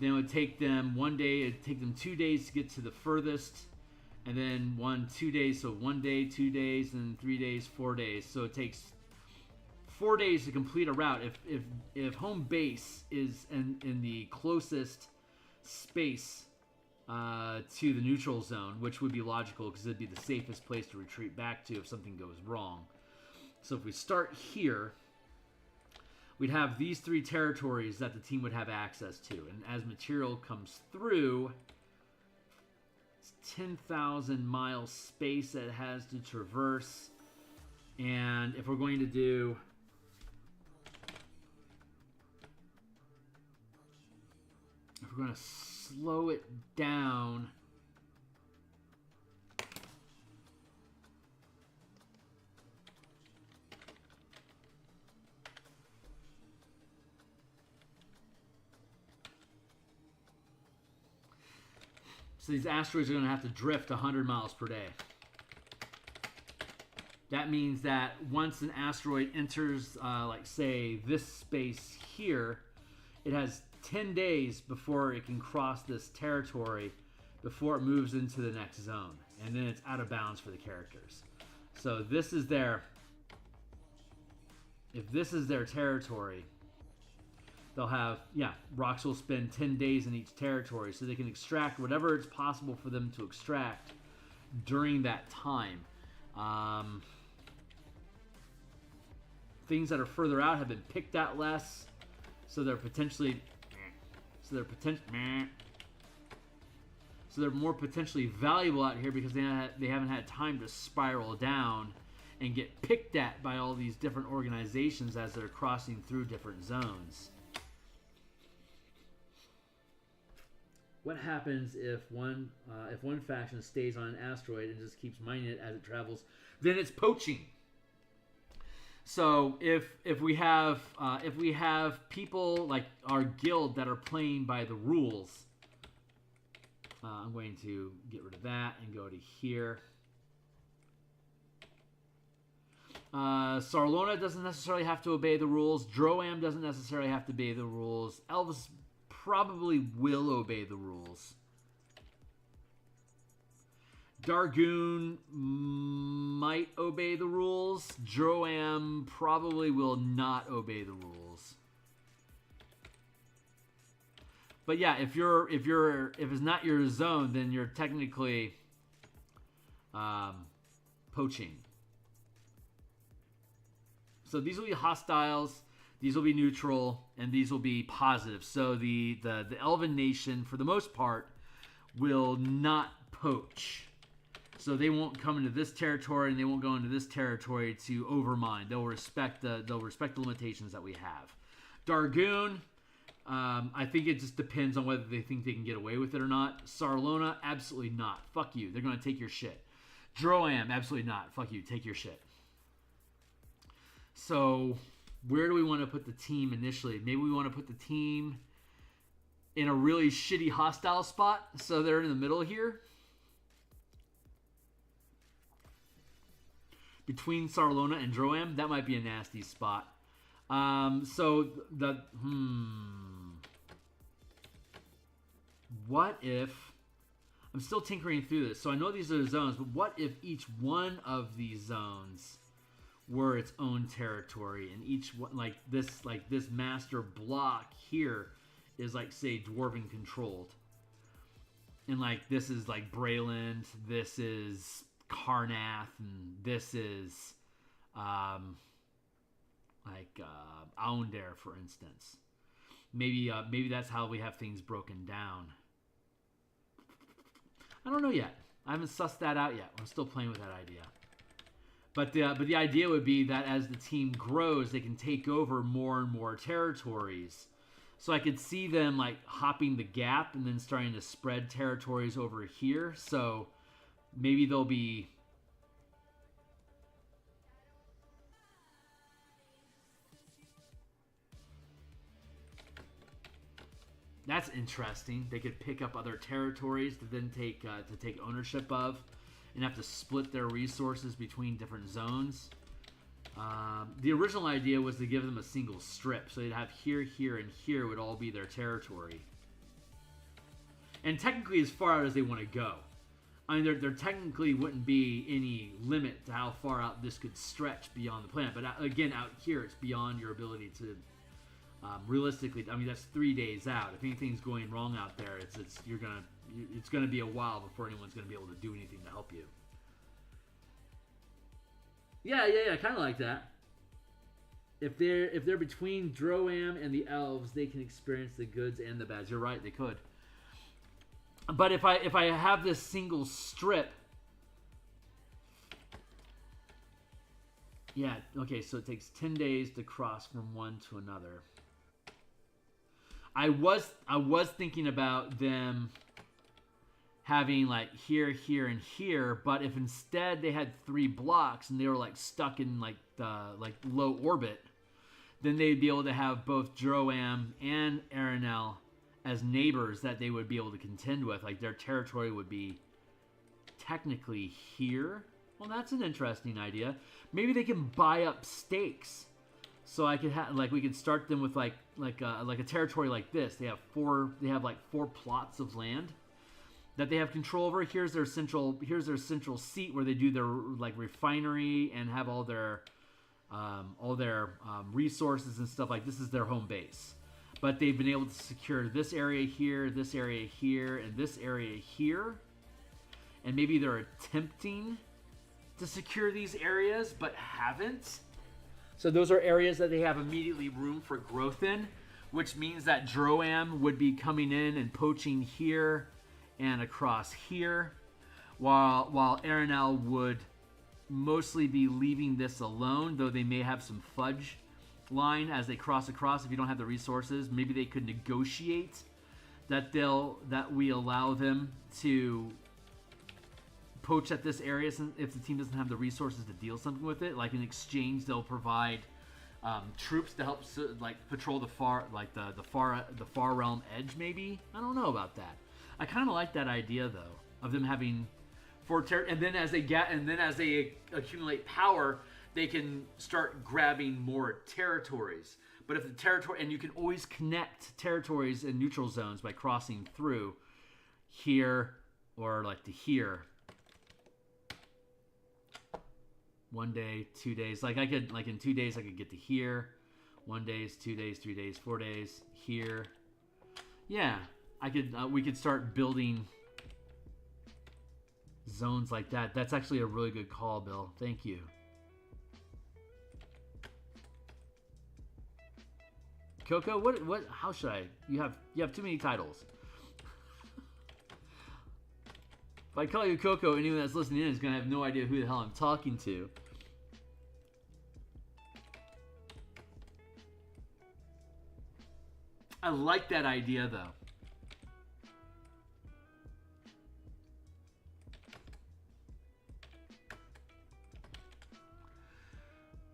Then it would take them 1 day. It'd take them 2 days to get to the furthest, and then 2 days. So 1 day, 2 days, and 3 days, 4 days. So it takes 4 days to complete a route. If home base is in the closest space to the neutral zone, which would be logical because it'd be the safest place to retreat back to if something goes wrong. So if we start here, we'd have these 3 territories that the team would have access to. And as material comes through, it's 10,000 mile space that it has to traverse. And if we're going to do... if we're going to slow it down, so these asteroids are going to have to drift 100 miles per day. That means that once an asteroid enters, like say this space here, it has 10 days before it can cross this territory before it moves into the next zone. And then it's out of bounds for the characters. So this is their... If this is their territory, they'll have... Yeah, rocks will spend 10 days in each territory, so they can extract whatever it's possible for them to extract during that time. Things that are further out have been picked at less, so they're potentially... So they're more potentially valuable out here because they haven't had time to spiral down and get picked at by all these different organizations as they're crossing through different zones. What happens if one faction stays on an asteroid and just keeps mining it as it travels? Then it's poaching. So if we have people like our guild that are playing by the rules, I'm going to get rid of that and go to here. Sarlona doesn't necessarily have to obey the rules. Droam doesn't necessarily have to obey the rules. Elves probably will obey the rules. Dargoon might obey the rules. Droam probably will not obey the rules. But yeah, if it's not your zone, then you're technically poaching. So these will be hostiles, these will be neutral, and these will be positive. So the Elven Nation, for the most part, will not poach. So they won't come into this territory and they won't go into this territory to overmine. They'll respect the limitations that we have. Dargoon, I think it just depends on whether they think they can get away with it or not. Sarlona, absolutely not. Fuck you. They're going to take your shit. Droam, absolutely not. Fuck you. Take your shit. So where do we want to put the team initially? Maybe we want to put the team in a really shitty hostile spot, so they're in the middle here. Between Sarlona and Droam, that might be a nasty spot. What if... I'm still tinkering through this. So I know these are the zones, but what if each one of these zones were its own territory, and each one, like this master block here is like, say, Dwarven controlled. And like this is like Brayland, this is Karnath, and this is Aundare, for instance. Maybe that's how we have things broken down. I don't know yet. I haven't sussed that out yet. I'm still playing with that idea. But the idea would be that as the team grows, they can take over more and more territories. So I could see them like hopping the gap and then starting to spread territories over here. So maybe they'll be... That's interesting. They could pick up other territories to then take ownership of, and have to split their resources between different zones. The original idea was to give them a single strip, so they'd have here, here, and here would all be their territory. And technically as far out as they want to go. I mean, there technically wouldn't be any limit to how far out this could stretch beyond the planet. But again, out here, it's beyond your ability to... realistically, I mean, that's 3 days out. If anything's going wrong out there, it's gonna be a while before anyone's gonna be able to do anything to help you. Yeah, kind of like that. If they're between Droam and the elves, they can experience the goods and the bads. You're right, they could. But if I have this single strip, yeah, okay, so it takes 10 days to cross from one to another. I was thinking about them having like here, here, and here, but if instead they had 3 blocks and they were like stuck in like low orbit, then they'd be able to have both Droam and Arenel as neighbors that they would be able to contend with. Like their territory would be technically here Well, that's an interesting idea. Maybe they can buy up stakes. So I could have, like, we could start them with like a territory like this. They have like four plots of land that they have control over. Here's their central seat where they do their like refinery and have all their resources and stuff. Like, this is their home base. But they've been able to secure this area here, and this area here. And maybe they're attempting to secure these areas, but haven't. So those are areas that they have immediately room for growth in, which means that Droam would be coming in and poaching here and across here, while Arenal would mostly be leaving this alone, though they may have some fudge line as they cross across. If you don't have the resources, maybe they could negotiate that we allow them to poach at this area if the team doesn't have the resources to deal something with it. Like, in exchange, they'll provide troops to help like patrol the far realm edge. Maybe, I don't know about that. I kind of like that idea though, of them having and then as they accumulate power, they can start grabbing more territories. But if the territory, and you can always connect territories and neutral zones by crossing through here or like to here. 1 day, 2 days. Like, I could, like, in 2 days I could get to here. 1 day, 2 days, 3 days, 4 days here. Yeah, I could. We could start building zones like that. That's actually a really good call, Bill. Thank you. Coco, what? How should I? You have too many titles. If I call you Coco, anyone that's listening in is gonna have no idea who the hell I'm talking to. I like that idea, though.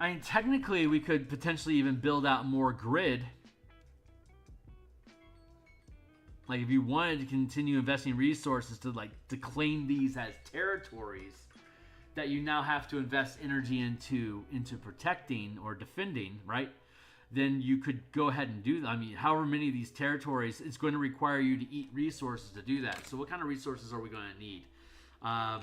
I mean, technically, we could potentially even build out more grid. Like, if you wanted to continue investing resources to claim these as territories that you now have to invest energy into protecting or defending, right? Then you could go ahead and do that. I mean, however many of these territories, it's going to require you to eat resources to do that. So what kind of resources are we going to need? I've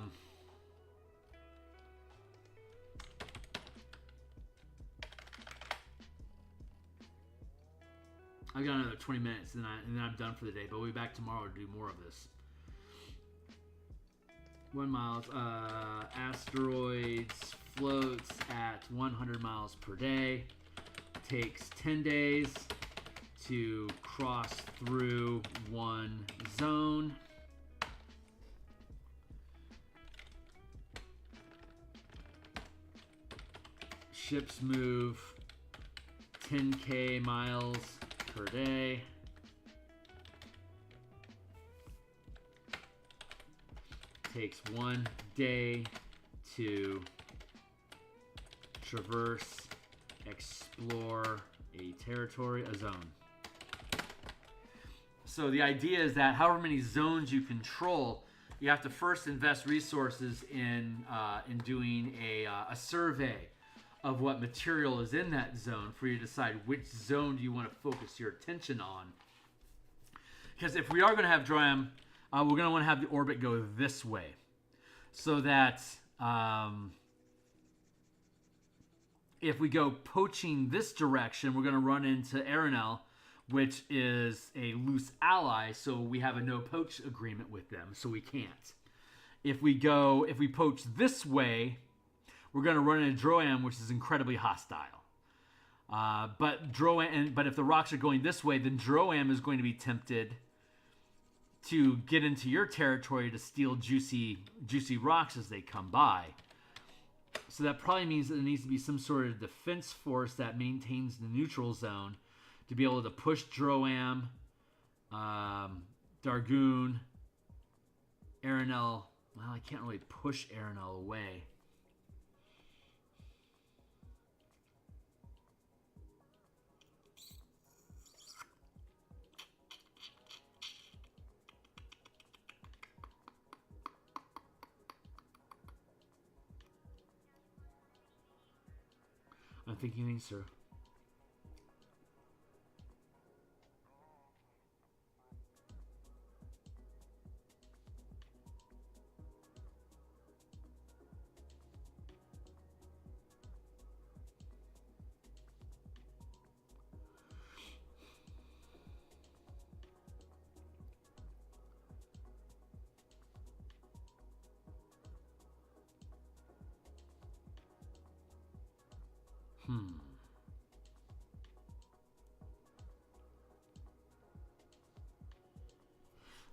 got another 20 minutes, and then I'm done for the day. But we'll be back tomorrow to do more of this. 1 mile. Asteroids floats at 100 miles per day. Takes 10 days to cross through one zone. Ships move 10k miles per day. Takes 1 day to traverse, explore a territory, a zone. So the idea is that however many zones you control, you have to first invest resources in doing a survey of what material is in that zone for you to decide which zone do you want to focus your attention on. Because if we are going to have Droam, we're going to want to have the orbit go this way, so that if we go poaching this direction, we're going to run into Arenal, which is a loose ally, so we have a no poach agreement with them, so we can't. If we poach this way, we're going to run into Droam, which is incredibly hostile. But if the rocks are going this way, then Droam is going to be tempted to get into your territory to steal juicy rocks as they come by. So that probably means that there needs to be some sort of defense force that maintains the neutral zone to be able to push Droam, Dargoon, Arenal. Well, I can't really push Arenal away. thinking things through.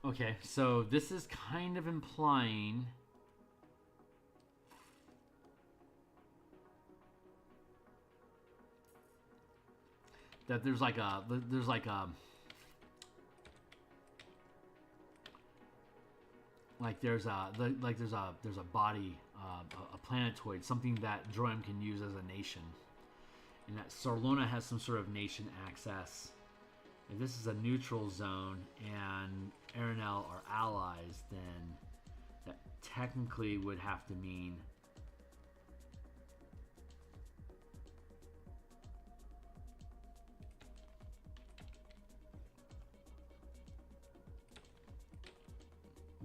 Okay, so this is kind of implying that there's like a there's a body, a planetoid, something that Droim can use as a nation, and that Sarlona has some sort of nation access. If this is a neutral zone and Aranel are allies, then that technically would have to mean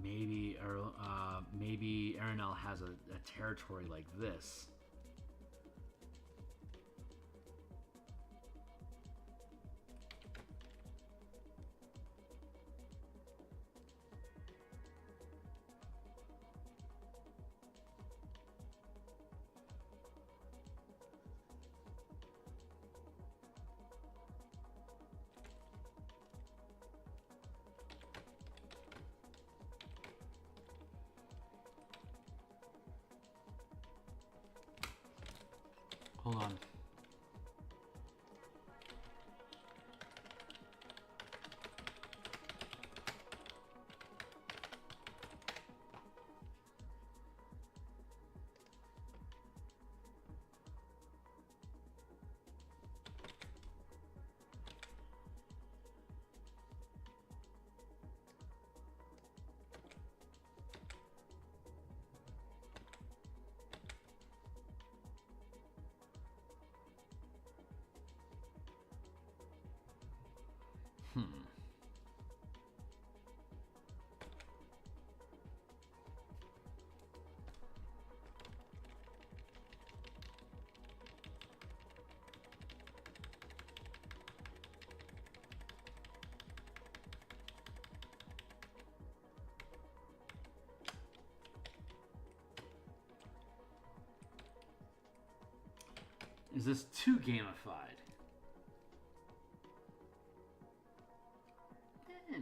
maybe Aranel has a territory like this. Hold on. Is this too gamified?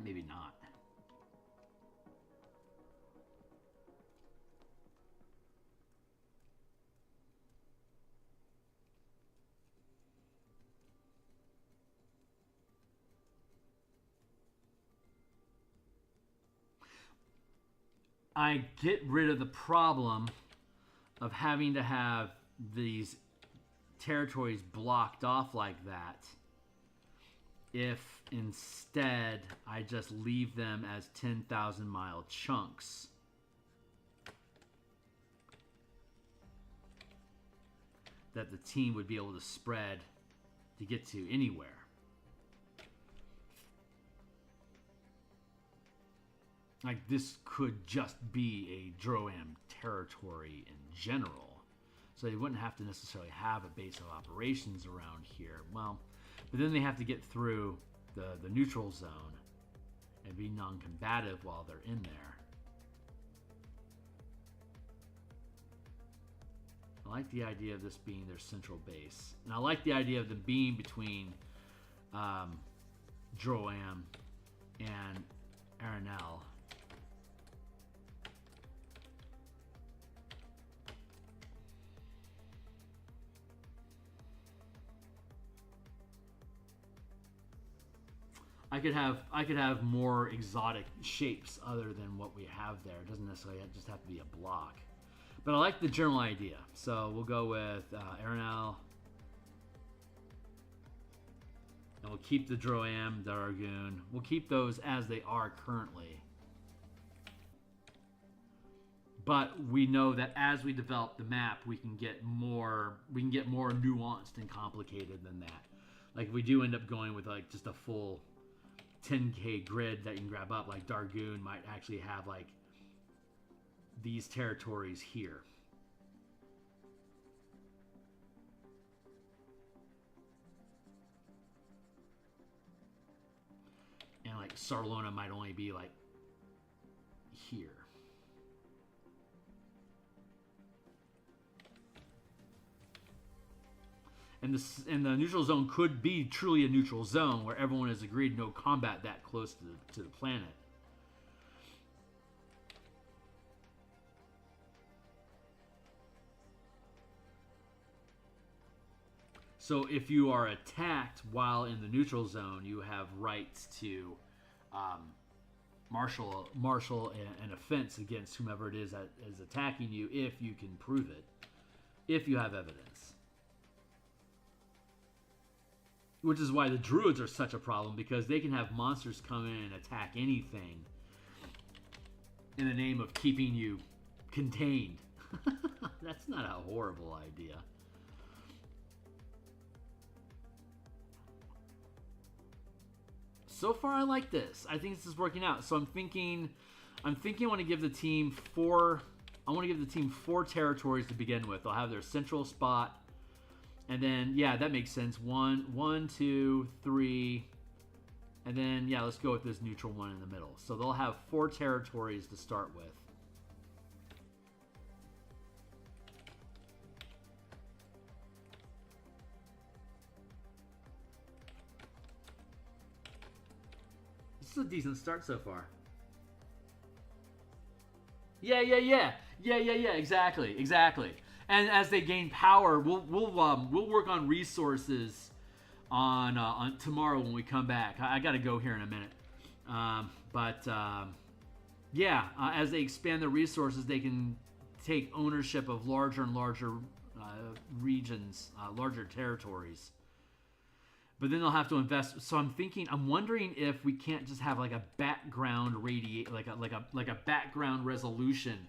Maybe not. I get rid of the problem of having to have these territories blocked off like that if instead I just leave them as 10,000 mile chunks. That the team would be able to spread to get to anywhere. Like, this could just be a Droam territory in general. So they wouldn't have to necessarily have a base of operations around here. Well, but then they have to get through the neutral zone and be non-combative while they're in there. I like the idea of this being their central base. And I like the idea of them being between Droam and Aranel. I could have more exotic shapes other than what we have there. It doesn't necessarily just have to be a block. But I like the general idea. So we'll go with Aranel. And we'll keep the Droam, the Argoon. We'll keep those as they are currently. but we know that as we develop the map, we can get more nuanced and complicated than that. Like if we do end up going with like just a full 10K grid that you can grab up, like Dargoon might actually have like these territories here. And like Sarlona might only be like here. And the neutral zone could be truly a neutral zone where everyone has agreed no combat that close to the planet. So if you are attacked while in the neutral zone, you have rights to marshal an offense against whomever it is that is attacking you if you can prove it, if you have evidence. Which is why the druids are such a problem, because they can have monsters come in and attack anything in the name of keeping you contained. That's not a horrible idea. So far, I like this. I think this is working out. So I'm thinking I want to give the team four territories to begin with. They'll have their central spot, and then yeah, that makes sense. One, 2, 3, and then yeah, let's go with this neutral one in the middle. So they'll have 4 territories to start with. This is a decent start so far. Yeah, exactly. And as they gain power, we'll work on resources on tomorrow when we come back. I got to go here in a minute, as they expand their resources, they can take ownership of larger and larger regions, larger territories. But then they'll have to invest. So I'm wondering if we can't just have like a background like a background resolution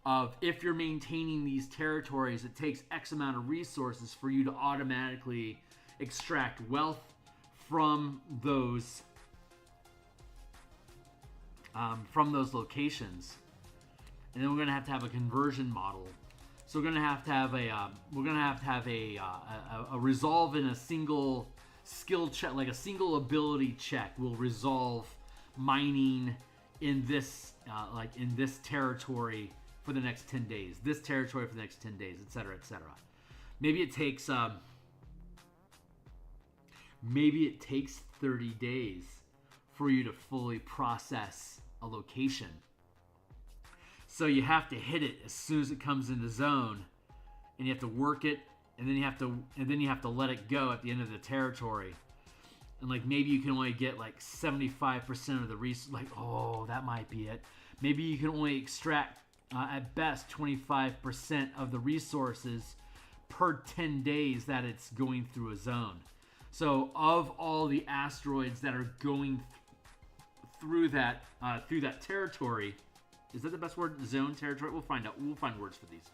of, if you're maintaining these territories, it takes X amount of resources for you to automatically extract wealth from those locations. And then we're gonna have to have a conversion model. So we're gonna have to have a resolve in a single skill check, like a single ability check will resolve mining in this territory for the next 10 days, this territory for the next 10 days, etc., etc. Maybe it takes 30 days for you to fully process a location. So you have to hit it as soon as it comes into zone, and you have to work it, and then you have to let it go at the end of the territory. And like maybe you can only get like 75% of the resources. Like, oh, that might be it. Maybe you can only extract at best 25% of the resources per 10 days that it's going through a zone. So of all the asteroids that are going through that territory, is that the best word? Zone, territory? We'll find out. We'll find words for these.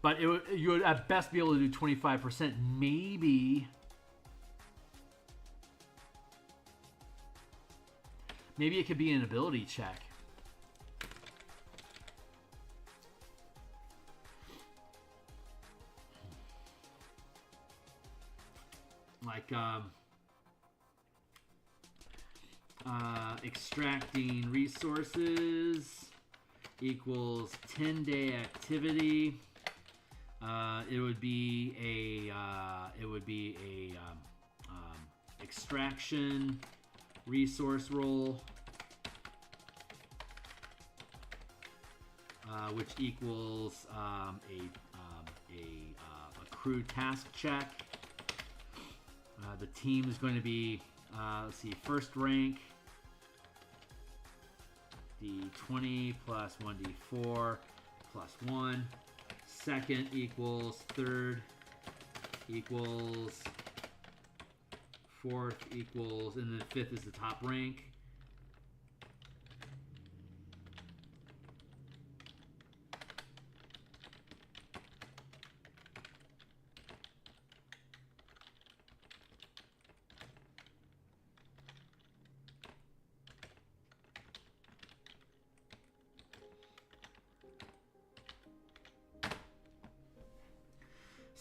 But you would at best be able to do 25%. Maybe it could be an ability check. Like extracting resources equals 10-day activity. It would be a extraction resource roll, which equals a crew task check. The team is going to be first rank D20 plus 1d4 plus 1. Second equals, third equals, fourth equals, and then fifth is the top rank.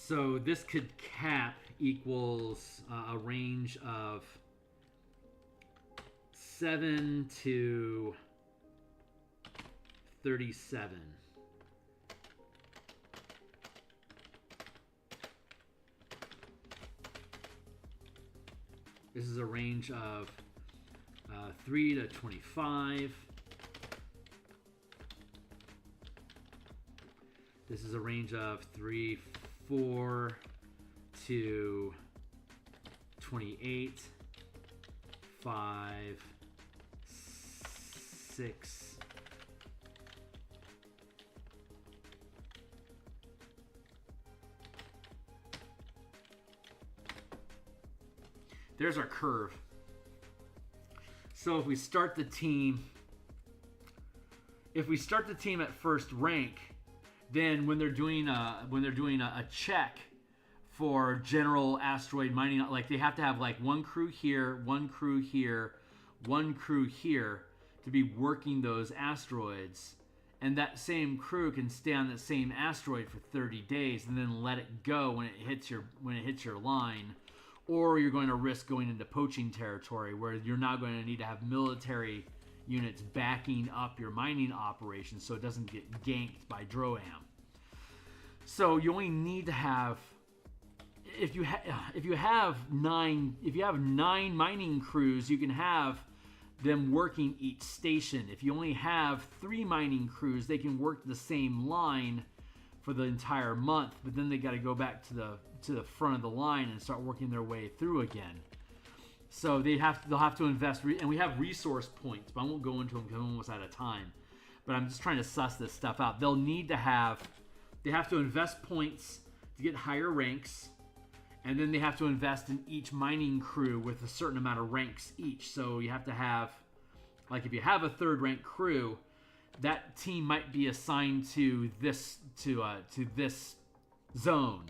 So this could cap equals a range of 7 to 37. This is a range of 3 to 25. This is a range of 4 to 28, 5, 6. There's our curve. So if we start the team, at first rank, then when they're doing a check for general asteroid mining, like they have to have like one crew here, one crew here, one crew here to be working those asteroids, and that same crew can stay on that same asteroid for 30 days and then let it go when it hits your line. Or you're going to risk going into poaching territory where you're now going to need to have military units backing up your mining operation so it doesn't get ganked by Droam. So you only need to have, if you have 9 mining crews, you can have them working each station. If you only have 3 mining crews, they can work the same line for the entire month, but then they got to go back to the front of the line and start working their way through again. So they'll have to invest, and we have resource points, but I won't go into them because I'm almost out of time. But I'm just trying to suss this stuff out. They have to invest points to get higher ranks, and then they have to invest in each mining crew with a certain amount of ranks each. So you have to have, like if you have a 3rd rank crew, that team might be assigned to this zone.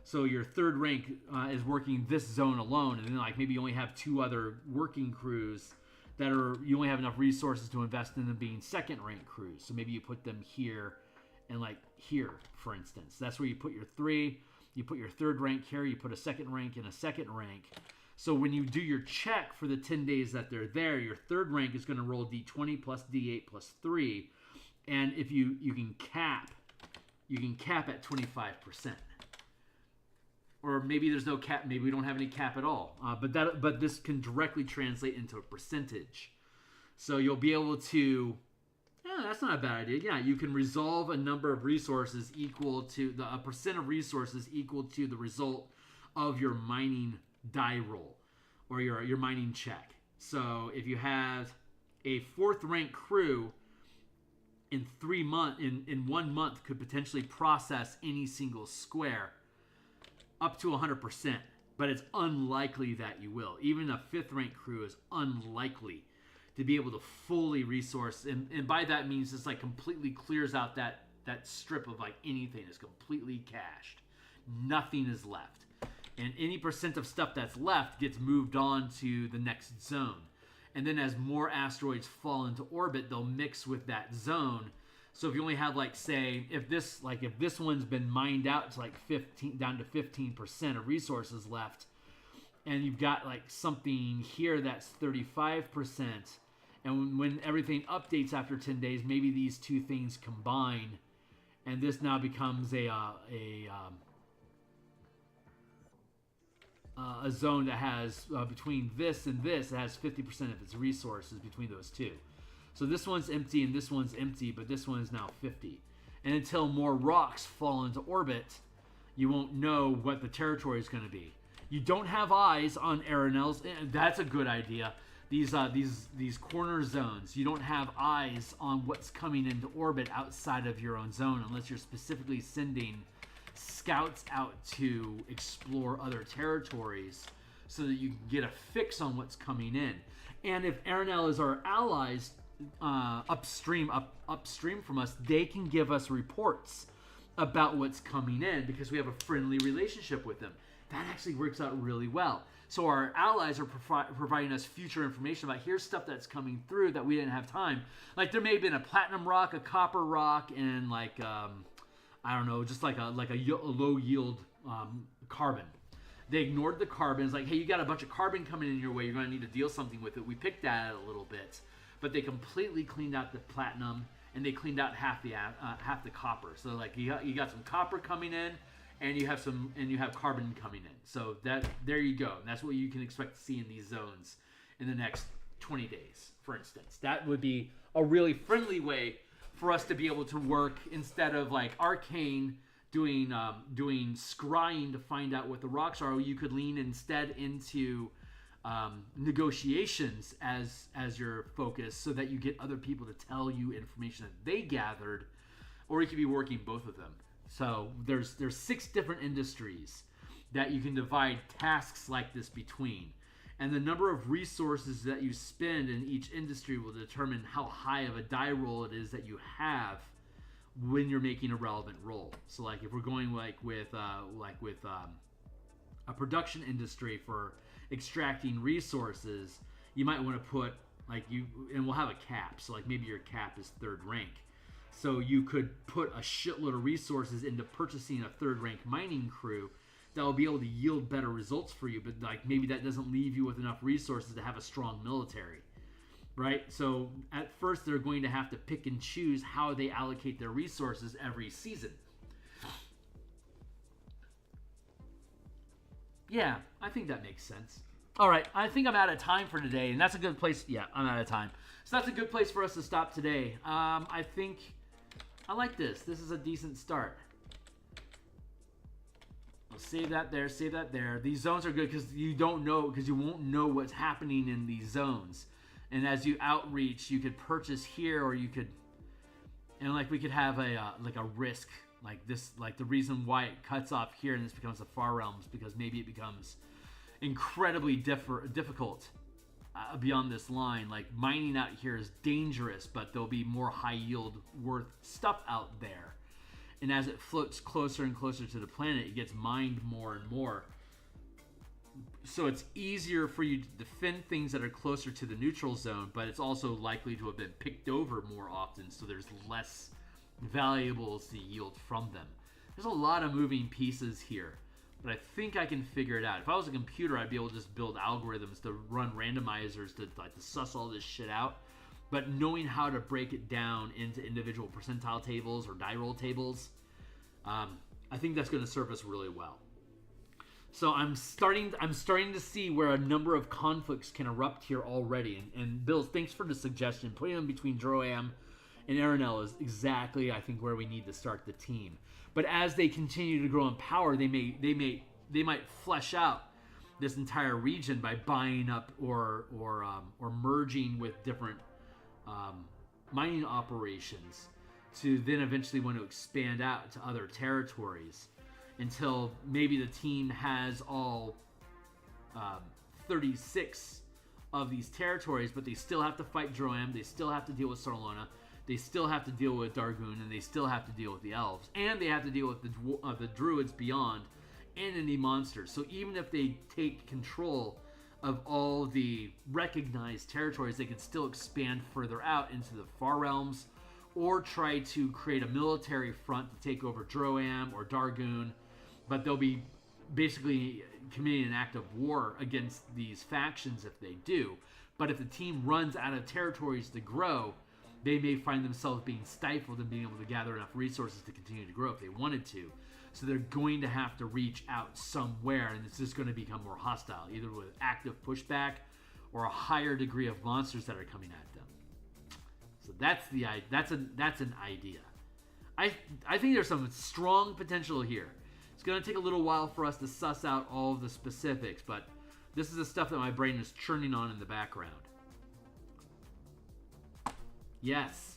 So your 3rd rank is working this zone alone, and then like maybe you only have 2 other working crews you only have enough resources to invest in them being 2nd rank crews. So maybe you put them here and like here, for instance. That's where you put your 3. You put your 3rd rank here. You put a 2nd rank and a 2nd rank. So when you do your check for the 10 days that they're there, your 3rd rank is going to roll D20 plus D8 plus 3, and if you can cap at 25%. Or maybe there's no cap. Maybe we don't have any cap at all. But this can directly translate into a percentage. So you'll be able to. Yeah, that's not a bad idea. Yeah, you can resolve a number of resources equal to a percent of resources equal to the result of your mining die roll or your mining check. So if you have a 4th rank crew in 1 month could potentially process any single square up to 100%, but it's unlikely that you will. Even a 5th rank crew is unlikely to be able to fully resource, and by that means it's like completely clears out that strip of like anything is completely cached. Nothing is left. And any percent of stuff that's left gets moved on to the next zone. And then as more asteroids fall into orbit, they'll mix with that zone. So if you only have like, say, if this one's been mined out to like 15 down to 15% of resources left, and you've got like something here that's 35%, and when everything updates after 10 days, maybe these 2 things combine, and this now becomes a zone that has between this and this, it has 50% of its resources between those 2. So this one's empty and this one's empty, but this one is now 50. And until more rocks fall into orbit, you won't know what the territory is going to be. You don't have eyes on Aeronels. That's a good idea. These corner zones, you don't have eyes on what's coming into orbit outside of your own zone unless you're specifically sending scouts out to explore other territories so that you can get a fix on what's coming in. And if Aeronel is our allies upstream from us, they can give us reports about what's coming in because we have a friendly relationship with them. That actually works out really well. So our allies are providing us future information about here's stuff that's coming through that we didn't have time. Like there may have been a platinum rock, a copper rock, and like I don't know, just like a low yield carbon. They ignored the carbon. It's like, hey, you got a bunch of carbon coming in your way. You're going to need to deal something with it. We picked at it a little bit, but they completely cleaned out the platinum and they cleaned out half the copper. So like you got some copper coming in, and you have carbon coming in. So there you go. And that's what you can expect to see in these zones in the next 20 days, for instance. That would be a really friendly way for us to be able to work instead of like Arcane doing scrying to find out what the rocks are. You could lean instead into negotiations as your focus, so that you get other people to tell you information that they gathered, or you could be working both of them. So there's 6 different industries that you can divide tasks like this between, and the number of resources that you spend in each industry will determine how high of a die roll it is that you have when you're making a relevant roll. So like if we're going with a production industry for extracting resources, you might want to put and we'll have a cap. So like maybe your cap is 3rd rank. So you could put a shitload of resources into purchasing a 3rd rank mining crew that will be able to yield better results for you, but like maybe that doesn't leave you with enough resources to have a strong military. Right? So at first they're going to have to pick and choose how they allocate their resources every season. Yeah, I think that makes sense. All right, I think I'm out of time for today, and that's a good place. Yeah, I'm out of time. So that's a good place for us to stop today. I think I like this. This is a decent start. I'll save that there, save that there. These zones are good because you won't know what's happening in these zones. And as you outreach, you could purchase here, or you could, and like we could have a risk like this, like the reason why it cuts off here and this becomes the Far Realms, because maybe it becomes incredibly difficult beyond this line. Like mining out here is dangerous, but there'll be more high yield worth stuff out there. And as it floats closer and closer to the planet, it gets mined more and more. So it's easier for you to defend things that are closer to the neutral zone, but it's also likely to have been picked over more often, so there's less valuables to yield from them. There's a lot of moving pieces here, but I think I can figure it out. If I was a computer, I'd be able to just build algorithms to run randomizers to suss all this shit out. But knowing how to break it down into individual percentile tables or die roll tables, I think that's going to serve us really well. So I'm starting to see where a number of conflicts can erupt here already. And Bill, thanks for the suggestion. Putting them between Droam and Aranel is exactly, I think, where we need to start the team. But as they continue to grow in power, they might flesh out this entire region by buying up or merging with different mining operations to then eventually want to expand out to other territories, until maybe the team has all 36 of these territories, but they still have to fight Droam, they still have to deal with Sarlona, they still have to deal with Dargoon, and they still have to deal with the elves, and they have to deal with the druids beyond, and any monsters. So even if they take control of all the recognized territories, they can still expand further out into the Far Realms, or try to create a military front to take over Droam or Dargoon. But they'll be basically committing an act of war against these factions if they do. But if the team runs out of territories to grow, they may find themselves being stifled and being able to gather enough resources to continue to grow if they wanted to. So they're going to have to reach out somewhere, and it's just going to become more hostile, either with active pushback or a higher degree of monsters that are coming at them. So that's an idea. I think there's some strong potential here. It's going to take a little while for us to suss out all of the specifics, but this is the stuff that my brain is churning on in the background. Yes.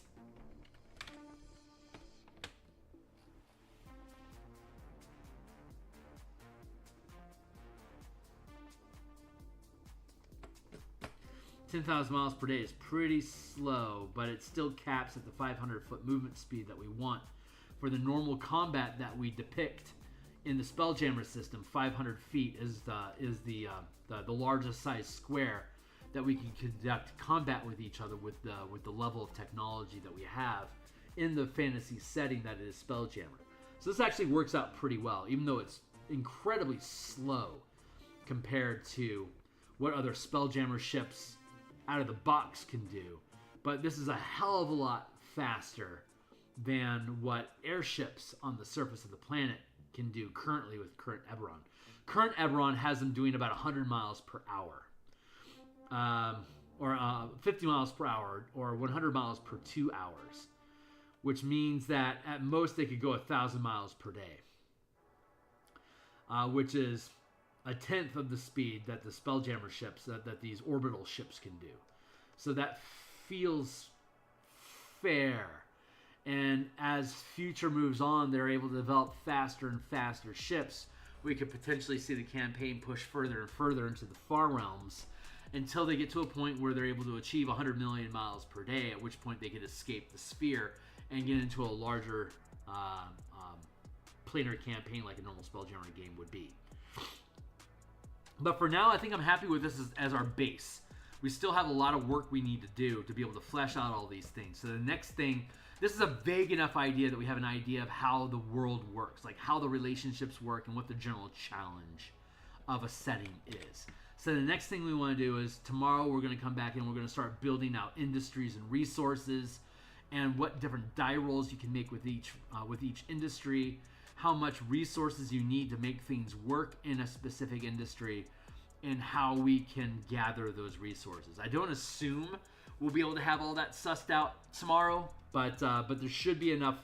$10,000 miles per day is pretty slow, but it still caps at the 500-foot movement speed that we want. For the normal combat that we depict in the Spelljammer system, 500 feet is the largest size square that we can conduct combat with each other with the level of technology that we have in the fantasy setting that is Spelljammer. So this actually works out pretty well, even though it's incredibly slow compared to what other Spelljammer ships out of the box can do. But this is a hell of a lot faster than what airships on the surface of the planet can do currently with current eberron. Current eberron has them doing about 100 miles per hour. Or 50 miles per hour, or 100 miles per 2 hours. Which means that at most they could go 1,000 miles per day. Which is a tenth of the speed that the Spelljammer ships, that these orbital ships can do. So that feels fair. And as future moves on, they're able to develop faster and faster ships. We could potentially see the campaign push further and further into the far realms until they get to a point where they're able to achieve 100 million miles per day, at which point they could escape the sphere and get into a larger planar campaign like a normal Spelljammer game would be. But for now, I think I'm happy with this as our base. We still have a lot of work we need to do to be able to flesh out all these things. So the next thing, this is a vague enough idea that we have an idea of how the world works, like how the relationships work and what the general challenge of a setting is. So the next thing we want to do is tomorrow we're going to come back and we're going to start building out industries and resources and what different die rolls you can make with each industry, how much resources you need to make things work in a specific industry, and how we can gather those resources. I don't assume we'll be able to have all that sussed out tomorrow, but there should be enough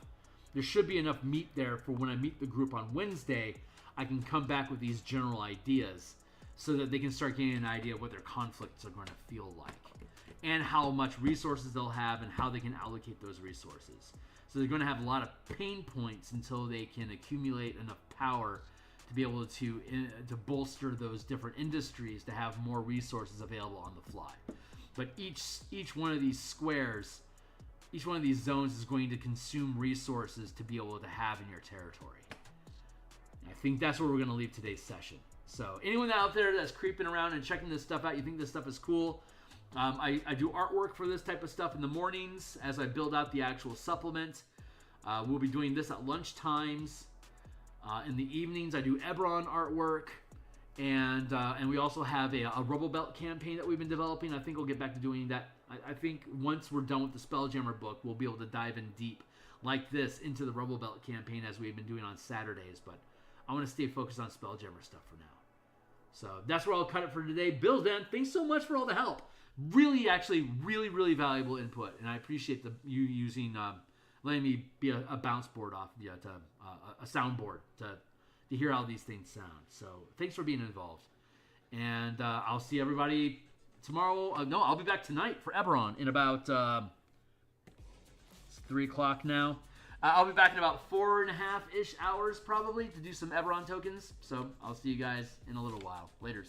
meat there for when I meet the group on Wednesday. I can come back with these general ideas so that they can start getting an idea of what their conflicts are going to feel like and how much resources they'll have and how they can allocate those resources. So they're going to have a lot of pain points until they can accumulate enough power to be able to bolster those different industries to have more resources available on the fly. But each one of these squares, each one of these zones is going to consume resources to be able to have in your territory. And I think that's where we're going to leave today's session. So anyone out there that's creeping around and checking this stuff out, you think this stuff is cool, I do artwork for this type of stuff in the mornings as I build out the actual supplement. We'll be doing this at lunch times. In the evenings, I do eberron artwork, and we also have a Rubble Belt campaign that we've been developing. I think we'll get back to doing that. I think once we're done with the Spelljammer book, we'll be able to dive in deep like this into the Rubble Belt campaign as we've been doing on Saturdays. But I want to stay focused on Spelljammer stuff for now. So that's where I'll cut it for today. Bill, Dan, thanks so much for all the help. Really, actually, really valuable input, and I appreciate you using letting me be a bounce board off a soundboard to hear how these things sound. So thanks for being involved, and I'll see everybody tomorrow. No, I'll be back tonight for Eberron in about it's 3 o'clock now. I'll be back in about 4.5-ish hours probably to do some Eberron tokens. So I'll see you guys in a little while. Laters.